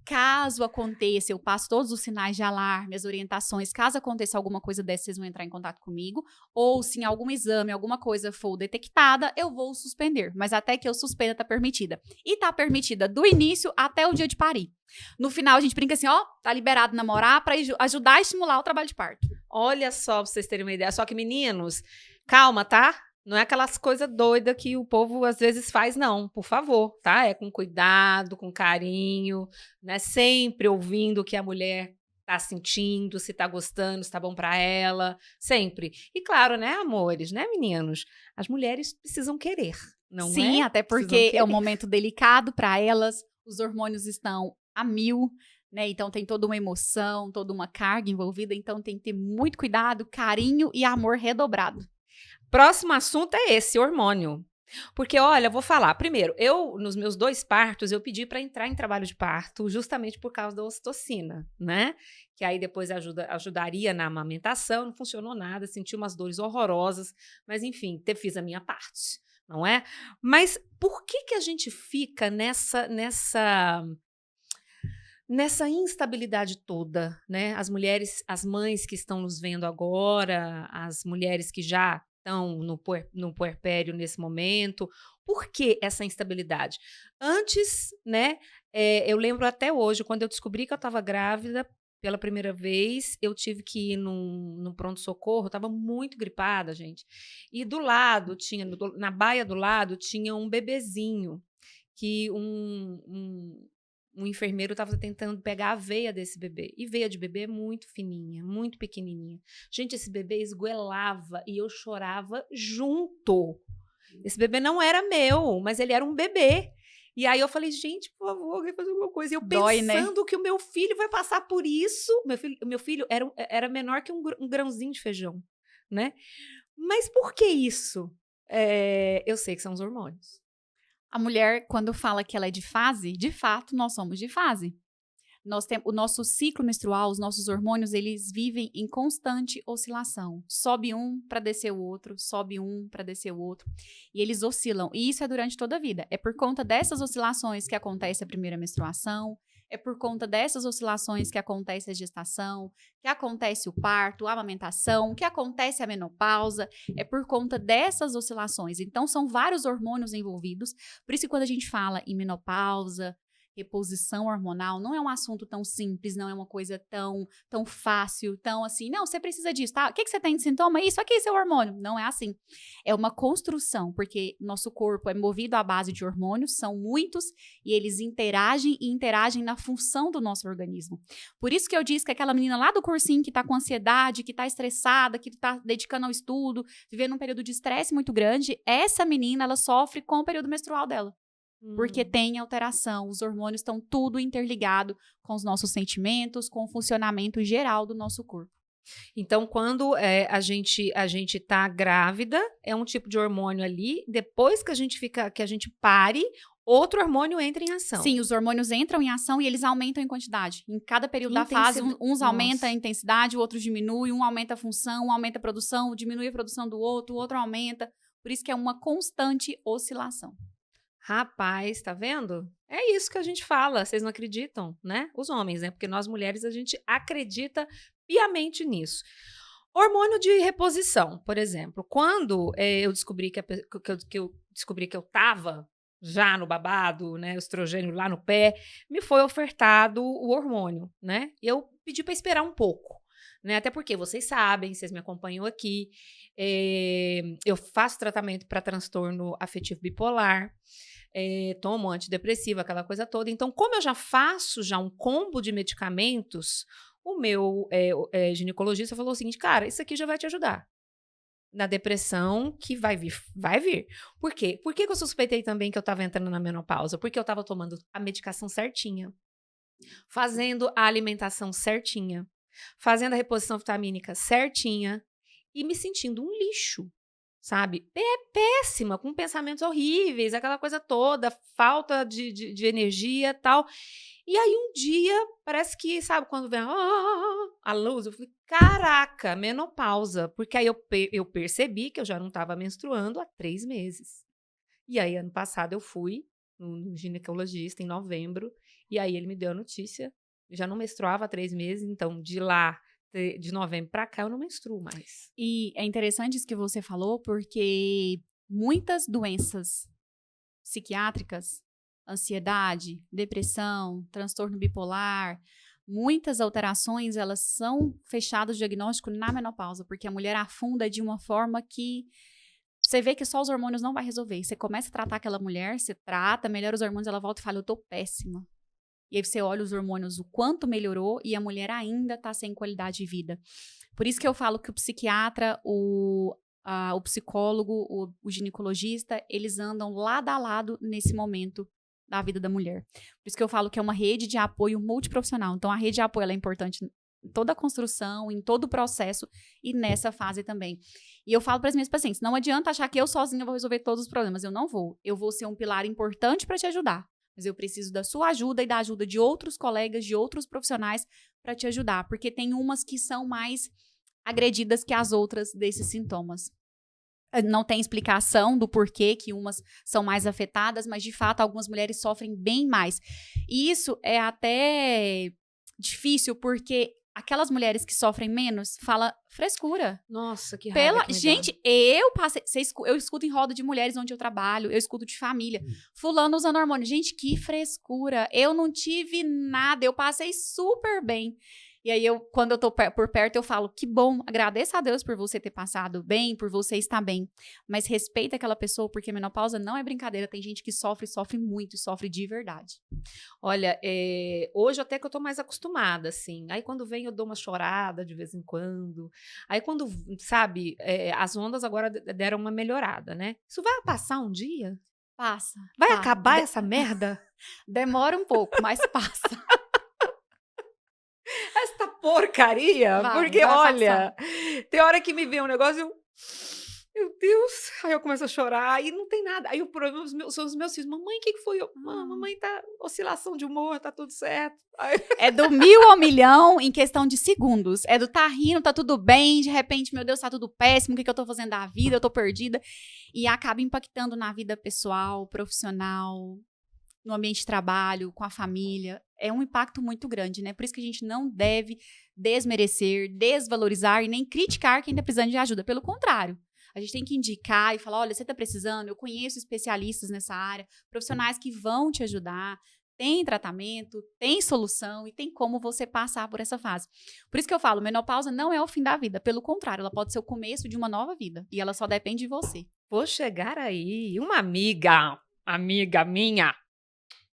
Caso aconteça, eu passo todos os sinais de alarme, as orientações. Caso aconteça alguma coisa dessa, vocês vão entrar em contato comigo. Ou se em algum exame, alguma coisa for detectada, eu vou suspender. Mas até que eu suspenda, tá permitida. E tá permitida do início até o dia de parir. No final, a gente brinca assim, ó, tá liberado namorar pra ajudar a estimular o trabalho de parto. Olha só, pra vocês terem uma ideia. Só que, meninos, calma, tá? Não é aquelas coisas doidas que o povo às vezes faz, não. Por favor, tá? É com cuidado, com carinho, né? Sempre ouvindo o que a mulher tá sentindo, se tá gostando, se tá bom pra ela. Sempre. E claro, né, amores, né, meninos? As mulheres precisam querer, não é? Sim, até porque é um momento delicado pra elas. Os hormônios estão a 1000, né? Então tem toda uma emoção, toda uma carga envolvida. Então tem que ter muito cuidado, carinho e amor redobrado. Próximo assunto é esse, hormônio. Porque, olha, eu vou falar. Primeiro, nos meus 2 partos, eu pedi para entrar em trabalho de parto justamente por causa da ocitocina, né? Que aí depois ajudaria na amamentação. Não funcionou nada, senti umas dores horrorosas. Mas, enfim, fiz a minha parte, não é? Mas por que a gente fica nessa instabilidade toda, né? As mulheres, as mães que estão nos vendo agora, as mulheres que já estão no puerpério nesse momento. Por que essa instabilidade? Antes, né, eu lembro até hoje, quando eu descobri que eu estava grávida pela primeira vez, eu tive que ir num pronto-socorro, eu estava muito gripada, gente. E do lado, na baia do lado, tinha um bebezinho que um enfermeiro estava tentando pegar a veia desse bebê. E veia de bebê é muito fininha, muito pequenininha. Gente, esse bebê esgoelava e eu chorava junto. Esse bebê não era meu, mas ele era um bebê. E aí eu falei, gente, por favor, alguém fazer alguma coisa. E eu pensando, né, que o meu filho vai passar por isso. Meu filho era menor que um grãozinho de feijão, né? Mas por que isso? Eu sei que são os hormônios. A mulher, quando fala que ela é de fase, de fato, nós somos de fase. O nosso ciclo menstrual, os nossos hormônios, eles vivem em constante oscilação. Sobe um para descer o outro, sobe um para descer o outro. E eles oscilam. E isso é durante toda a vida. É por conta dessas oscilações que acontece a primeira menstruação, é por conta dessas oscilações que acontece a gestação, que acontece o parto, a amamentação, que acontece a menopausa. É por conta dessas oscilações. Então, são vários hormônios envolvidos. Por isso que quando a gente fala em menopausa, reposição hormonal, não é um assunto tão simples, não é uma coisa tão fácil, tão assim, não, você precisa disso, tá? O que você tem de sintoma? Isso aqui é seu hormônio. Não é assim. É uma construção, porque nosso corpo é movido à base de hormônios, são muitos, e eles interagem na função do nosso organismo. Por isso que eu disse que aquela menina lá do cursinho que tá com ansiedade, que tá estressada, que tá dedicando ao estudo, vivendo um período de estresse muito grande, essa menina, ela sofre com o período menstrual dela. Porque tem alteração, os hormônios estão tudo interligado com os nossos sentimentos, com o funcionamento geral do nosso corpo. Então, quando a gente tá grávida, é um tipo de hormônio ali. Depois que a gente pare, outro hormônio entra em ação. Sim, os hormônios entram em ação e eles aumentam em quantidade. Em cada período da fase, uns aumenta a intensidade, o outro diminui, um aumenta a função, um aumenta a produção, diminui a produção do outro, o outro aumenta. Por isso que é uma constante oscilação. Rapaz, tá vendo? É isso que a gente fala, vocês não acreditam, né? Os homens, né? Porque nós mulheres, a gente acredita piamente nisso. Hormônio de reposição, por exemplo. Quando eu descobri que eu descobri que eu tava já no babado, né? O estrogênio lá no pé, me foi ofertado o hormônio, né? E eu pedi para esperar um pouco. Né? Até porque vocês sabem, vocês me acompanham aqui, eu faço tratamento para transtorno afetivo bipolar, tomo antidepressivo, aquela coisa toda. Então, como eu já faço um combo de medicamentos, o meu ginecologista falou o seguinte, cara, isso aqui já vai te ajudar na depressão que vai vir. Por quê? Por que eu suspeitei também que eu estava entrando na menopausa? Porque eu estava tomando a medicação certinha, fazendo a alimentação certinha, fazendo a reposição vitamínica certinha e me sentindo um lixo, sabe? Péssima, com pensamentos horríveis, aquela coisa toda, falta de energia e tal. E aí um dia, parece que, sabe, quando vem a luz, eu falei, caraca, menopausa. Porque aí eu percebi que eu já não estava menstruando há 3 meses. E aí, ano passado, eu fui no ginecologista, em novembro, e aí ele me deu a notícia. Eu já não menstruava há 3 meses, então de novembro para cá eu não menstruo mais. E é interessante isso que você falou, porque muitas doenças psiquiátricas, ansiedade, depressão, transtorno bipolar, muitas alterações, elas são fechadas o diagnóstico na menopausa, porque a mulher afunda de uma forma que você vê que só os hormônios não vai resolver. Você começa a tratar aquela mulher, você trata, melhora os hormônios, ela volta e fala, eu tô péssima. E aí você olha os hormônios, o quanto melhorou e a mulher ainda tá sem qualidade de vida. Por isso que eu falo que o psiquiatra, o psicólogo, o ginecologista, eles andam lado a lado nesse momento da vida da mulher. Por isso que eu falo que é uma rede de apoio multiprofissional. Então, a rede de apoio ela é importante em toda a construção, em todo o processo e nessa fase também. E eu falo para as minhas pacientes, não adianta achar que eu sozinha vou resolver todos os problemas. Eu não vou. Eu vou ser um pilar importante para te ajudar. Mas eu preciso da sua ajuda e da ajuda de outros colegas, de outros profissionais para te ajudar. Porque tem umas que são mais agredidas que as outras desses sintomas. Não tem explicação do porquê que umas são mais afetadas, mas de fato algumas mulheres sofrem bem mais. E isso é até difícil porque aquelas mulheres que sofrem menos fala frescura. Nossa, que raiva que me Gente, dá. eu escuto em roda de mulheres onde eu trabalho, eu escuto de família, fulano usando hormônio. Gente, que frescura. Eu não tive nada, eu passei super bem. E aí, quando eu tô por perto, eu falo, que bom, agradeço a Deus por você ter passado bem, por você estar bem. Mas respeita aquela pessoa, porque menopausa não é brincadeira. Tem gente que sofre muito, e sofre de verdade. Olha, hoje até que eu tô mais acostumada, assim. Aí quando vem eu dou uma chorada de vez em quando. Aí quando, sabe, as ondas agora deram uma melhorada, né? Isso vai passar um dia? Passa. Vai acabar essa merda? Demora um pouco, mas passa. Esta porcaria, porque olha, tem hora que me vem um negócio, meu Deus. Aí eu começo a chorar e não tem nada. Aí o problema são os meus filhos. Mamãe, o que foi? Mamãe tá oscilação de humor, tá tudo certo. Aí... É do 1000 ao milhão em questão de segundos. É do tá rindo, tá tudo bem, de repente, meu Deus, tá tudo péssimo, o que eu tô fazendo da vida? Eu tô perdida. E acaba impactando na vida pessoal, profissional, no ambiente de trabalho, com a família. É um impacto muito grande, né? Por isso que a gente não deve desmerecer, desvalorizar e nem criticar quem tá precisando de ajuda. Pelo contrário. A gente tem que indicar e falar, olha, você tá precisando, eu conheço especialistas nessa área, profissionais que vão te ajudar, tem tratamento, tem solução e tem como você passar por essa fase. Por isso que eu falo, menopausa não é o fim da vida, pelo contrário, ela pode ser o começo de uma nova vida e ela só depende de você. Vou chegar aí. Uma amiga minha,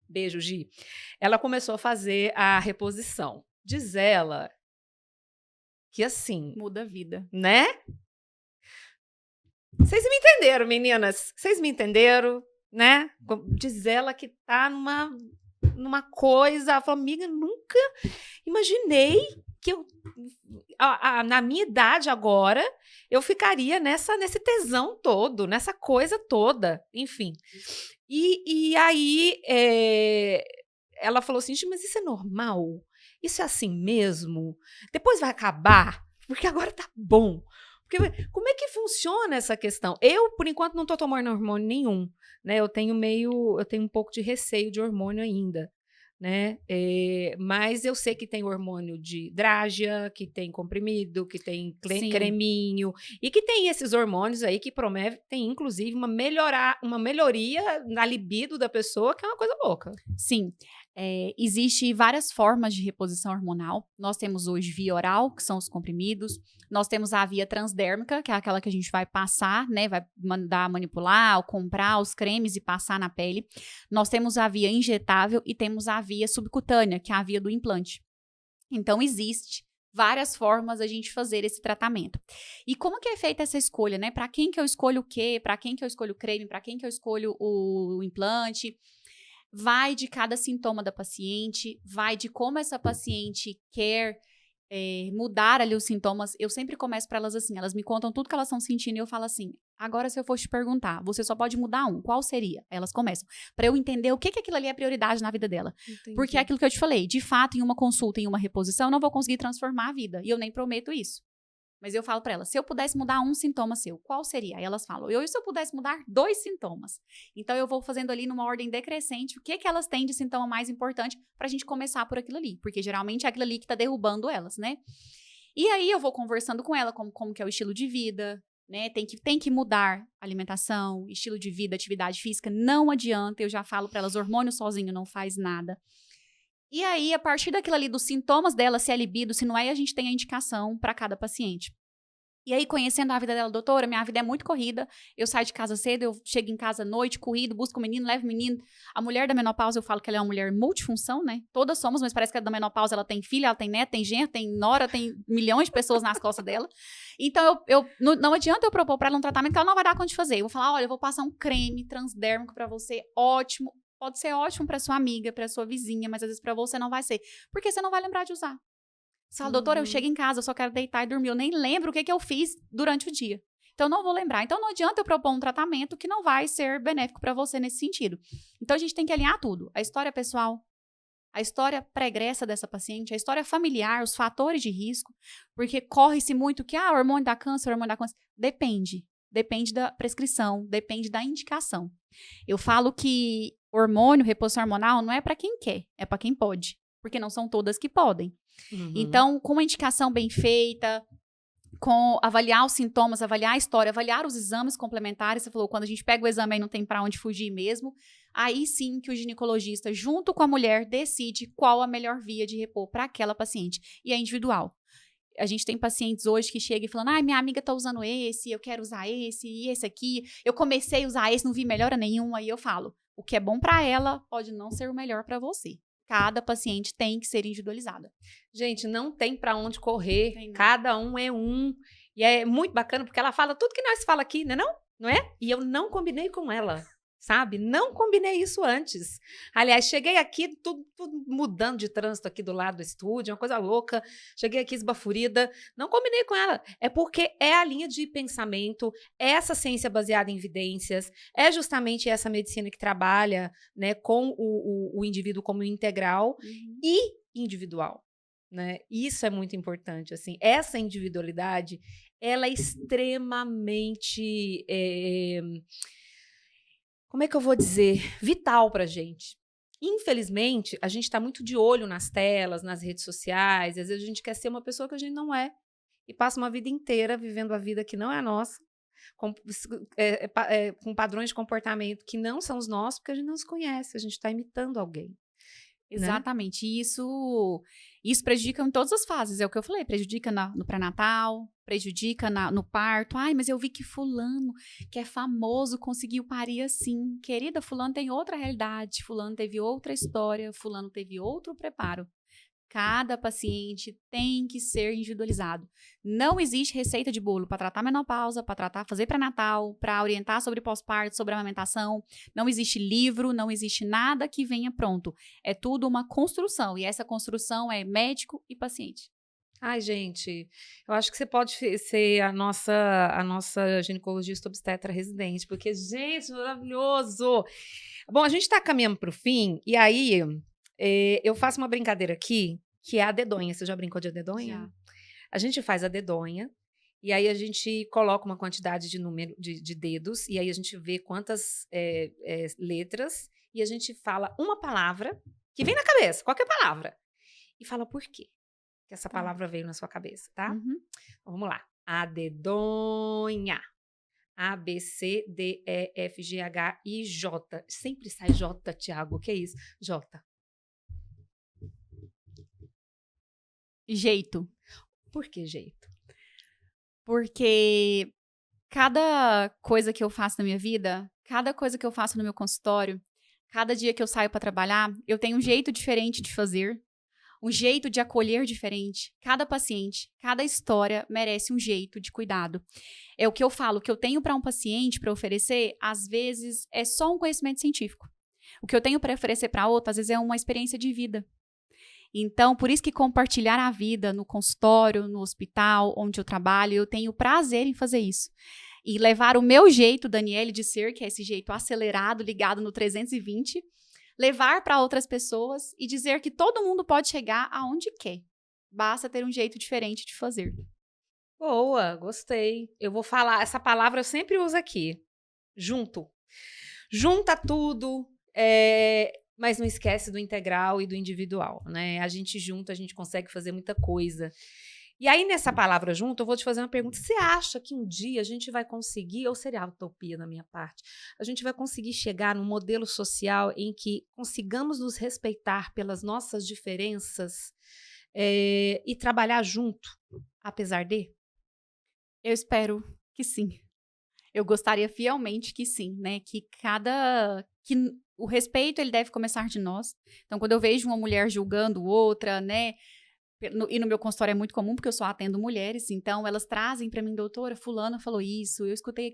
beijo, Gi, ela começou a fazer a reposição. Diz ela que assim... Muda a vida. Né? Vocês me entenderam, meninas? Vocês me entenderam, né? Diz ela que tá numa coisa... Ela falou, amiga, nunca imaginei que eu... na minha idade agora, eu ficaria nesse tesão todo, nessa coisa toda, enfim. E aí, ela falou assim, mas isso é normal? Isso é assim mesmo? Depois vai acabar? Porque agora tá bom. Porque, como é que funciona essa questão? Eu, por enquanto, não tô tomando hormônio nenhum, né? Eu tenho um pouco de receio de hormônio ainda, né? Mas eu sei que tem hormônio de Drágia, que tem comprimido, que tem creminho, e que tem esses hormônios aí que prometem, inclusive, uma melhoria na libido da pessoa, que é uma coisa louca. Sim. Existe várias formas de reposição hormonal. Nós temos hoje via oral, que são os comprimidos. Nós temos a via transdérmica, que é aquela que a gente vai passar, né? Vai mandar manipular ou comprar os cremes e passar na pele. Nós temos a via injetável e temos a via subcutânea, que é a via do implante. Então, existe várias formas a gente fazer esse tratamento. E como que é feita essa escolha, né? Para quem que eu escolho o quê? Para quem que eu escolho o creme? Para quem que eu escolho o implante? Vai de cada sintoma da paciente, vai de como essa paciente quer mudar ali os sintomas. Eu sempre começo para elas assim, elas me contam tudo que elas estão sentindo e eu falo assim, agora se eu for te perguntar, você só pode mudar um, qual seria? Elas começam, para eu entender o que aquilo ali é prioridade na vida dela. Entendi. Porque é aquilo que eu te falei, de fato, em uma consulta, em uma reposição, eu não vou conseguir transformar a vida, e eu nem prometo isso. Mas eu falo para elas, se eu pudesse mudar um sintoma seu, qual seria? Aí elas falam, e se eu pudesse mudar 2 sintomas? Então, eu vou fazendo ali numa ordem decrescente o que elas têm de sintoma mais importante pra gente começar por aquilo ali. Porque geralmente é aquilo ali que tá derrubando elas, né? E aí, eu vou conversando com ela como que é o estilo de vida, né? Tem que mudar alimentação, estilo de vida, atividade física. Não adianta, eu já falo para elas, hormônio sozinho não faz nada. E aí, a partir daquilo ali, dos sintomas dela, se é libido, se não é, a gente tem a indicação para cada paciente. E aí, conhecendo a vida dela, doutora, minha vida é muito corrida, eu saio de casa cedo, eu chego em casa à noite, corrido, busco o menino, levo o menino. A mulher da menopausa, eu falo que ela é uma mulher multifunção, né? Todas somos, mas parece que a da menopausa, ela tem filha, ela tem neto, tem genro, tem nora, tem milhões de pessoas nas costas dela. Então, não adianta eu propor para ela um tratamento que ela não vai dar conta de fazer. Eu vou falar, olha, eu vou passar um creme transdérmico para você, ótimo. Pode ser ótimo para sua amiga, para sua vizinha, mas às vezes para você não vai ser. Porque você não vai lembrar de usar. Você fala, doutora, eu chego em casa, eu só quero deitar e dormir. Eu nem lembro o que eu fiz durante o dia. Então, eu não vou lembrar. Então, não adianta eu propor um tratamento que não vai ser benéfico para você nesse sentido. Então, a gente tem que alinhar tudo. A história pessoal, a história pregressa dessa paciente, a história familiar, os fatores de risco. Porque corre-se muito que, o hormônio dá câncer, o hormônio dá câncer. Depende. Depende da prescrição, depende da indicação. Eu falo que hormônio, reposição hormonal, não é para quem quer, é para quem pode. Porque não são todas que podem. Uhum. Então, com uma indicação bem feita, com avaliar os sintomas, avaliar a história, avaliar os exames complementares, você falou, quando a gente pega o exame e não tem para onde fugir mesmo, aí sim que o ginecologista, junto com a mulher, decide qual a melhor via de repor para aquela paciente. E é individual. A gente tem pacientes hoje que chegam e falam, minha amiga tá usando esse, eu quero usar esse, e esse aqui. Eu comecei a usar esse, não vi melhora nenhuma. Aí eu falo, o que é bom para ela pode não ser o melhor para você. Cada paciente tem que ser individualizada. Gente, não tem para onde correr. Cada um é um. E é muito bacana, porque ela fala tudo que nós fala aqui, né? Não é? E eu não combinei com ela. sabe? Não combinei isso antes. Aliás, cheguei aqui, tudo mudando de trânsito aqui do lado do estúdio, uma coisa louca. Cheguei aqui esbaforida, não combinei com ela. É porque é a linha de pensamento, é essa ciência baseada em evidências, é justamente essa medicina que trabalha, né, com o indivíduo como integral e individual. Né? Isso é muito importante. Assim, essa individualidade, ela é extremamente... como é que eu vou dizer? Vital para a gente. Infelizmente, a gente está muito de olho nas telas, nas redes sociais, e às vezes a gente quer ser uma pessoa que a gente não é, e passa uma vida inteira vivendo a vida que não é a nossa, com padrões de comportamento que não são os nossos, porque a gente não se conhece, a gente está imitando alguém. Exatamente. E isso prejudica em todas as fases. É o que eu falei. Prejudica no pré-natal, prejudica no parto. Ai, mas eu vi que fulano, que é famoso, conseguiu parir assim. Querida, fulano tem outra realidade. Fulano teve outra história. Fulano teve outro preparo. Cada paciente tem que ser individualizado. Não existe receita de bolo para tratar menopausa, para tratar fazer pré-natal, para orientar sobre pós-parto, sobre amamentação. Não existe livro, não existe nada que venha pronto. É tudo uma construção. E essa construção é médico e paciente. Ai, gente, eu acho que você pode ser a nossa ginecologista obstetra residente, porque, gente, maravilhoso! Bom, a gente está caminhando para o fim, e aí eu faço uma brincadeira aqui, que é a dedonha. Você já brincou de dedonha? Já. A gente faz a dedonha, e aí a gente coloca uma quantidade de número de dedos, e aí a gente vê quantas letras, e a gente fala uma palavra que vem na cabeça, qualquer palavra, e fala por quê que essa palavra veio na sua cabeça, tá? Uhum. Então, vamos lá. A dedonha. A, B, C, D, E, F, G, H, I, J. Sempre sai J, Tiago. O que é isso? J. Jeito. Por que jeito? Porque cada coisa que eu faço na minha vida, cada coisa que eu faço no meu consultório, cada dia que eu saio para trabalhar, eu tenho um jeito diferente de fazer, um jeito de acolher diferente. Cada paciente, cada história merece um jeito de cuidado. É o que eu falo, o que eu tenho para um paciente para oferecer, às vezes é só um conhecimento científico. O que eu tenho para oferecer para outro, às vezes é uma experiência de vida. Então, por isso que compartilhar a vida no consultório, no hospital, onde eu trabalho, eu tenho prazer em fazer isso. E levar o meu jeito, Daniele, de ser, que é esse jeito acelerado, ligado no 320, levar para outras pessoas e dizer que todo mundo pode chegar aonde quer. Basta ter um jeito diferente de fazer. Boa, gostei. Eu vou falar, essa palavra eu sempre uso aqui. Junto. Junta tudo, mas não esquece do integral e do individual, né? A gente junto, a gente consegue fazer muita coisa. E aí, nessa palavra junto, eu vou te fazer uma pergunta. Você acha que um dia a gente vai conseguir, ou seria utopia da minha parte, a gente vai conseguir chegar num modelo social em que consigamos nos respeitar pelas nossas diferenças e trabalhar junto, apesar de? Eu espero que sim. Eu gostaria fielmente que sim, né? Que o respeito, ele deve começar de nós. Então, quando eu vejo uma mulher julgando outra, né? E no meu consultório é muito comum, porque eu só atendo mulheres, então elas trazem para mim, doutora, fulana falou isso, eu escutei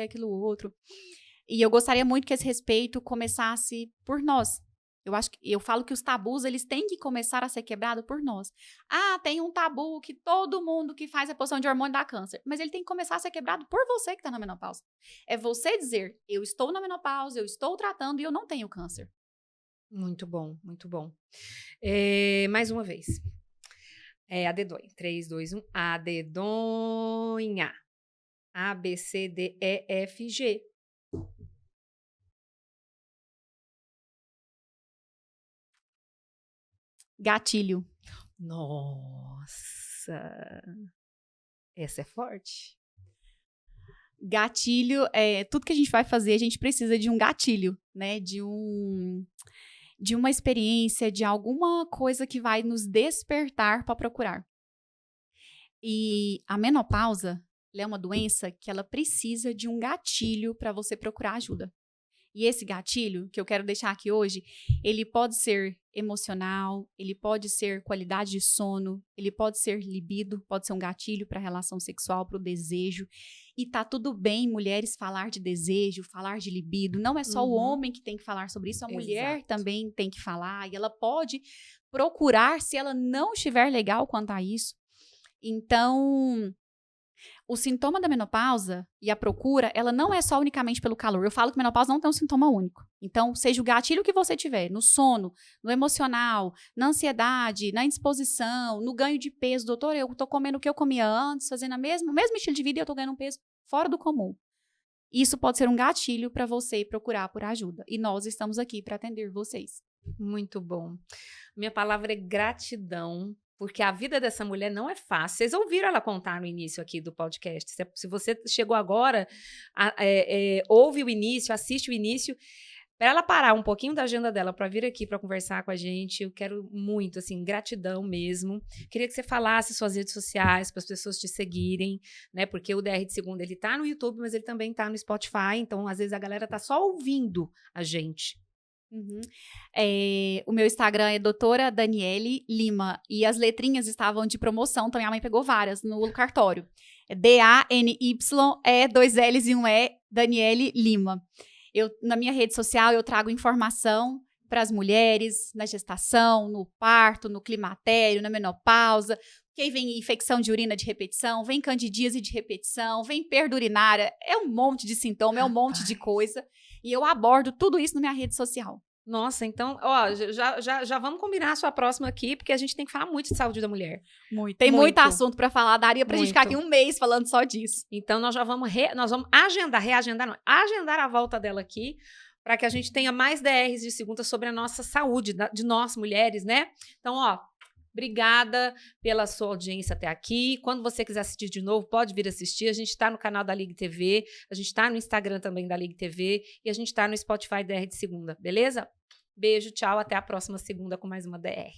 aquilo outro. E eu gostaria muito que esse respeito começasse por nós. Eu falo que os tabus, eles têm que começar a ser quebrados por nós. Ah, tem um tabu que todo mundo que faz reposição de hormônio dá câncer. Mas ele tem que começar a ser quebrado por você que está na menopausa. É você dizer, eu estou na menopausa, eu estou tratando e eu não tenho câncer. Muito bom, muito bom. Mais uma vez. A dedonha. 3, 2, 1. A dedonha. A, B, C, D, E, F, G. Gatilho. Nossa! Essa é forte. Gatilho, tudo que a gente vai fazer, a gente precisa de um gatilho, né? De uma experiência, de alguma coisa que vai nos despertar para procurar. E a menopausa, ela é uma doença que ela precisa de um gatilho para você procurar ajuda. E esse gatilho, que eu quero deixar aqui hoje, ele pode ser emocional, ele pode ser qualidade de sono, ele pode ser libido, pode ser um gatilho para a relação sexual, para o desejo. E tá tudo bem, mulheres, falar de desejo, falar de libido. Não é só o homem que tem que falar sobre isso, a mulher também tem que falar. E ela pode procurar se ela não estiver legal quanto a isso. Então, o sintoma da menopausa e a procura, ela não é só unicamente pelo calor. Eu falo que menopausa não tem um sintoma único. Então, seja o gatilho que você tiver, no sono, no emocional, na ansiedade, na indisposição, no ganho de peso. Doutor, eu tô comendo o que eu comia antes, fazendo o mesmo estilo de vida e eu tô ganhando um peso fora do comum. Isso pode ser um gatilho para você procurar por ajuda. E nós estamos aqui para atender vocês. Muito bom. Minha palavra é gratidão. Porque a vida dessa mulher não é fácil. Vocês ouviram ela contar no início aqui do podcast. Se você chegou agora, ouve o início, assiste o início. Para ela parar um pouquinho da agenda dela para vir aqui para conversar com a gente, eu quero muito, assim, gratidão mesmo. Queria que você falasse suas redes sociais para as pessoas te seguirem, né? Porque o DR de Segunda, ele tá no YouTube, mas ele também tá no Spotify. Então, às vezes, a galera tá só ouvindo a gente. O meu Instagram é doutora Daniele Lima e as letrinhas estavam de promoção, então minha mãe pegou várias no cartório. É DANYE, 2 L's e 1 E, Daniele Lima. Na minha rede social eu trago informação para as mulheres na gestação, no parto, no climatério, na menopausa. Que aí vem infecção de urina de repetição, vem candidíase de repetição, vem perda urinária, é um monte de sintoma, é um monte de coisa. E eu abordo tudo isso na minha rede social. Nossa, então, ó, já vamos combinar a sua próxima aqui, porque a gente tem que falar muito de saúde da mulher. Tem muito assunto para falar, daria pra gente ficar aqui um mês falando só disso. Então, nós já vamos, agendar a volta dela aqui, para que a gente tenha mais DRs de segunda sobre a nossa saúde, de nós mulheres, né? Então, ó, obrigada pela sua audiência até aqui. Quando você quiser assistir de novo, pode vir assistir. A gente está no canal da Ligue TV, a gente está no Instagram também da Ligue TV e a gente está no Spotify DR de Segunda, beleza? Beijo, tchau, até a próxima segunda com mais uma DR.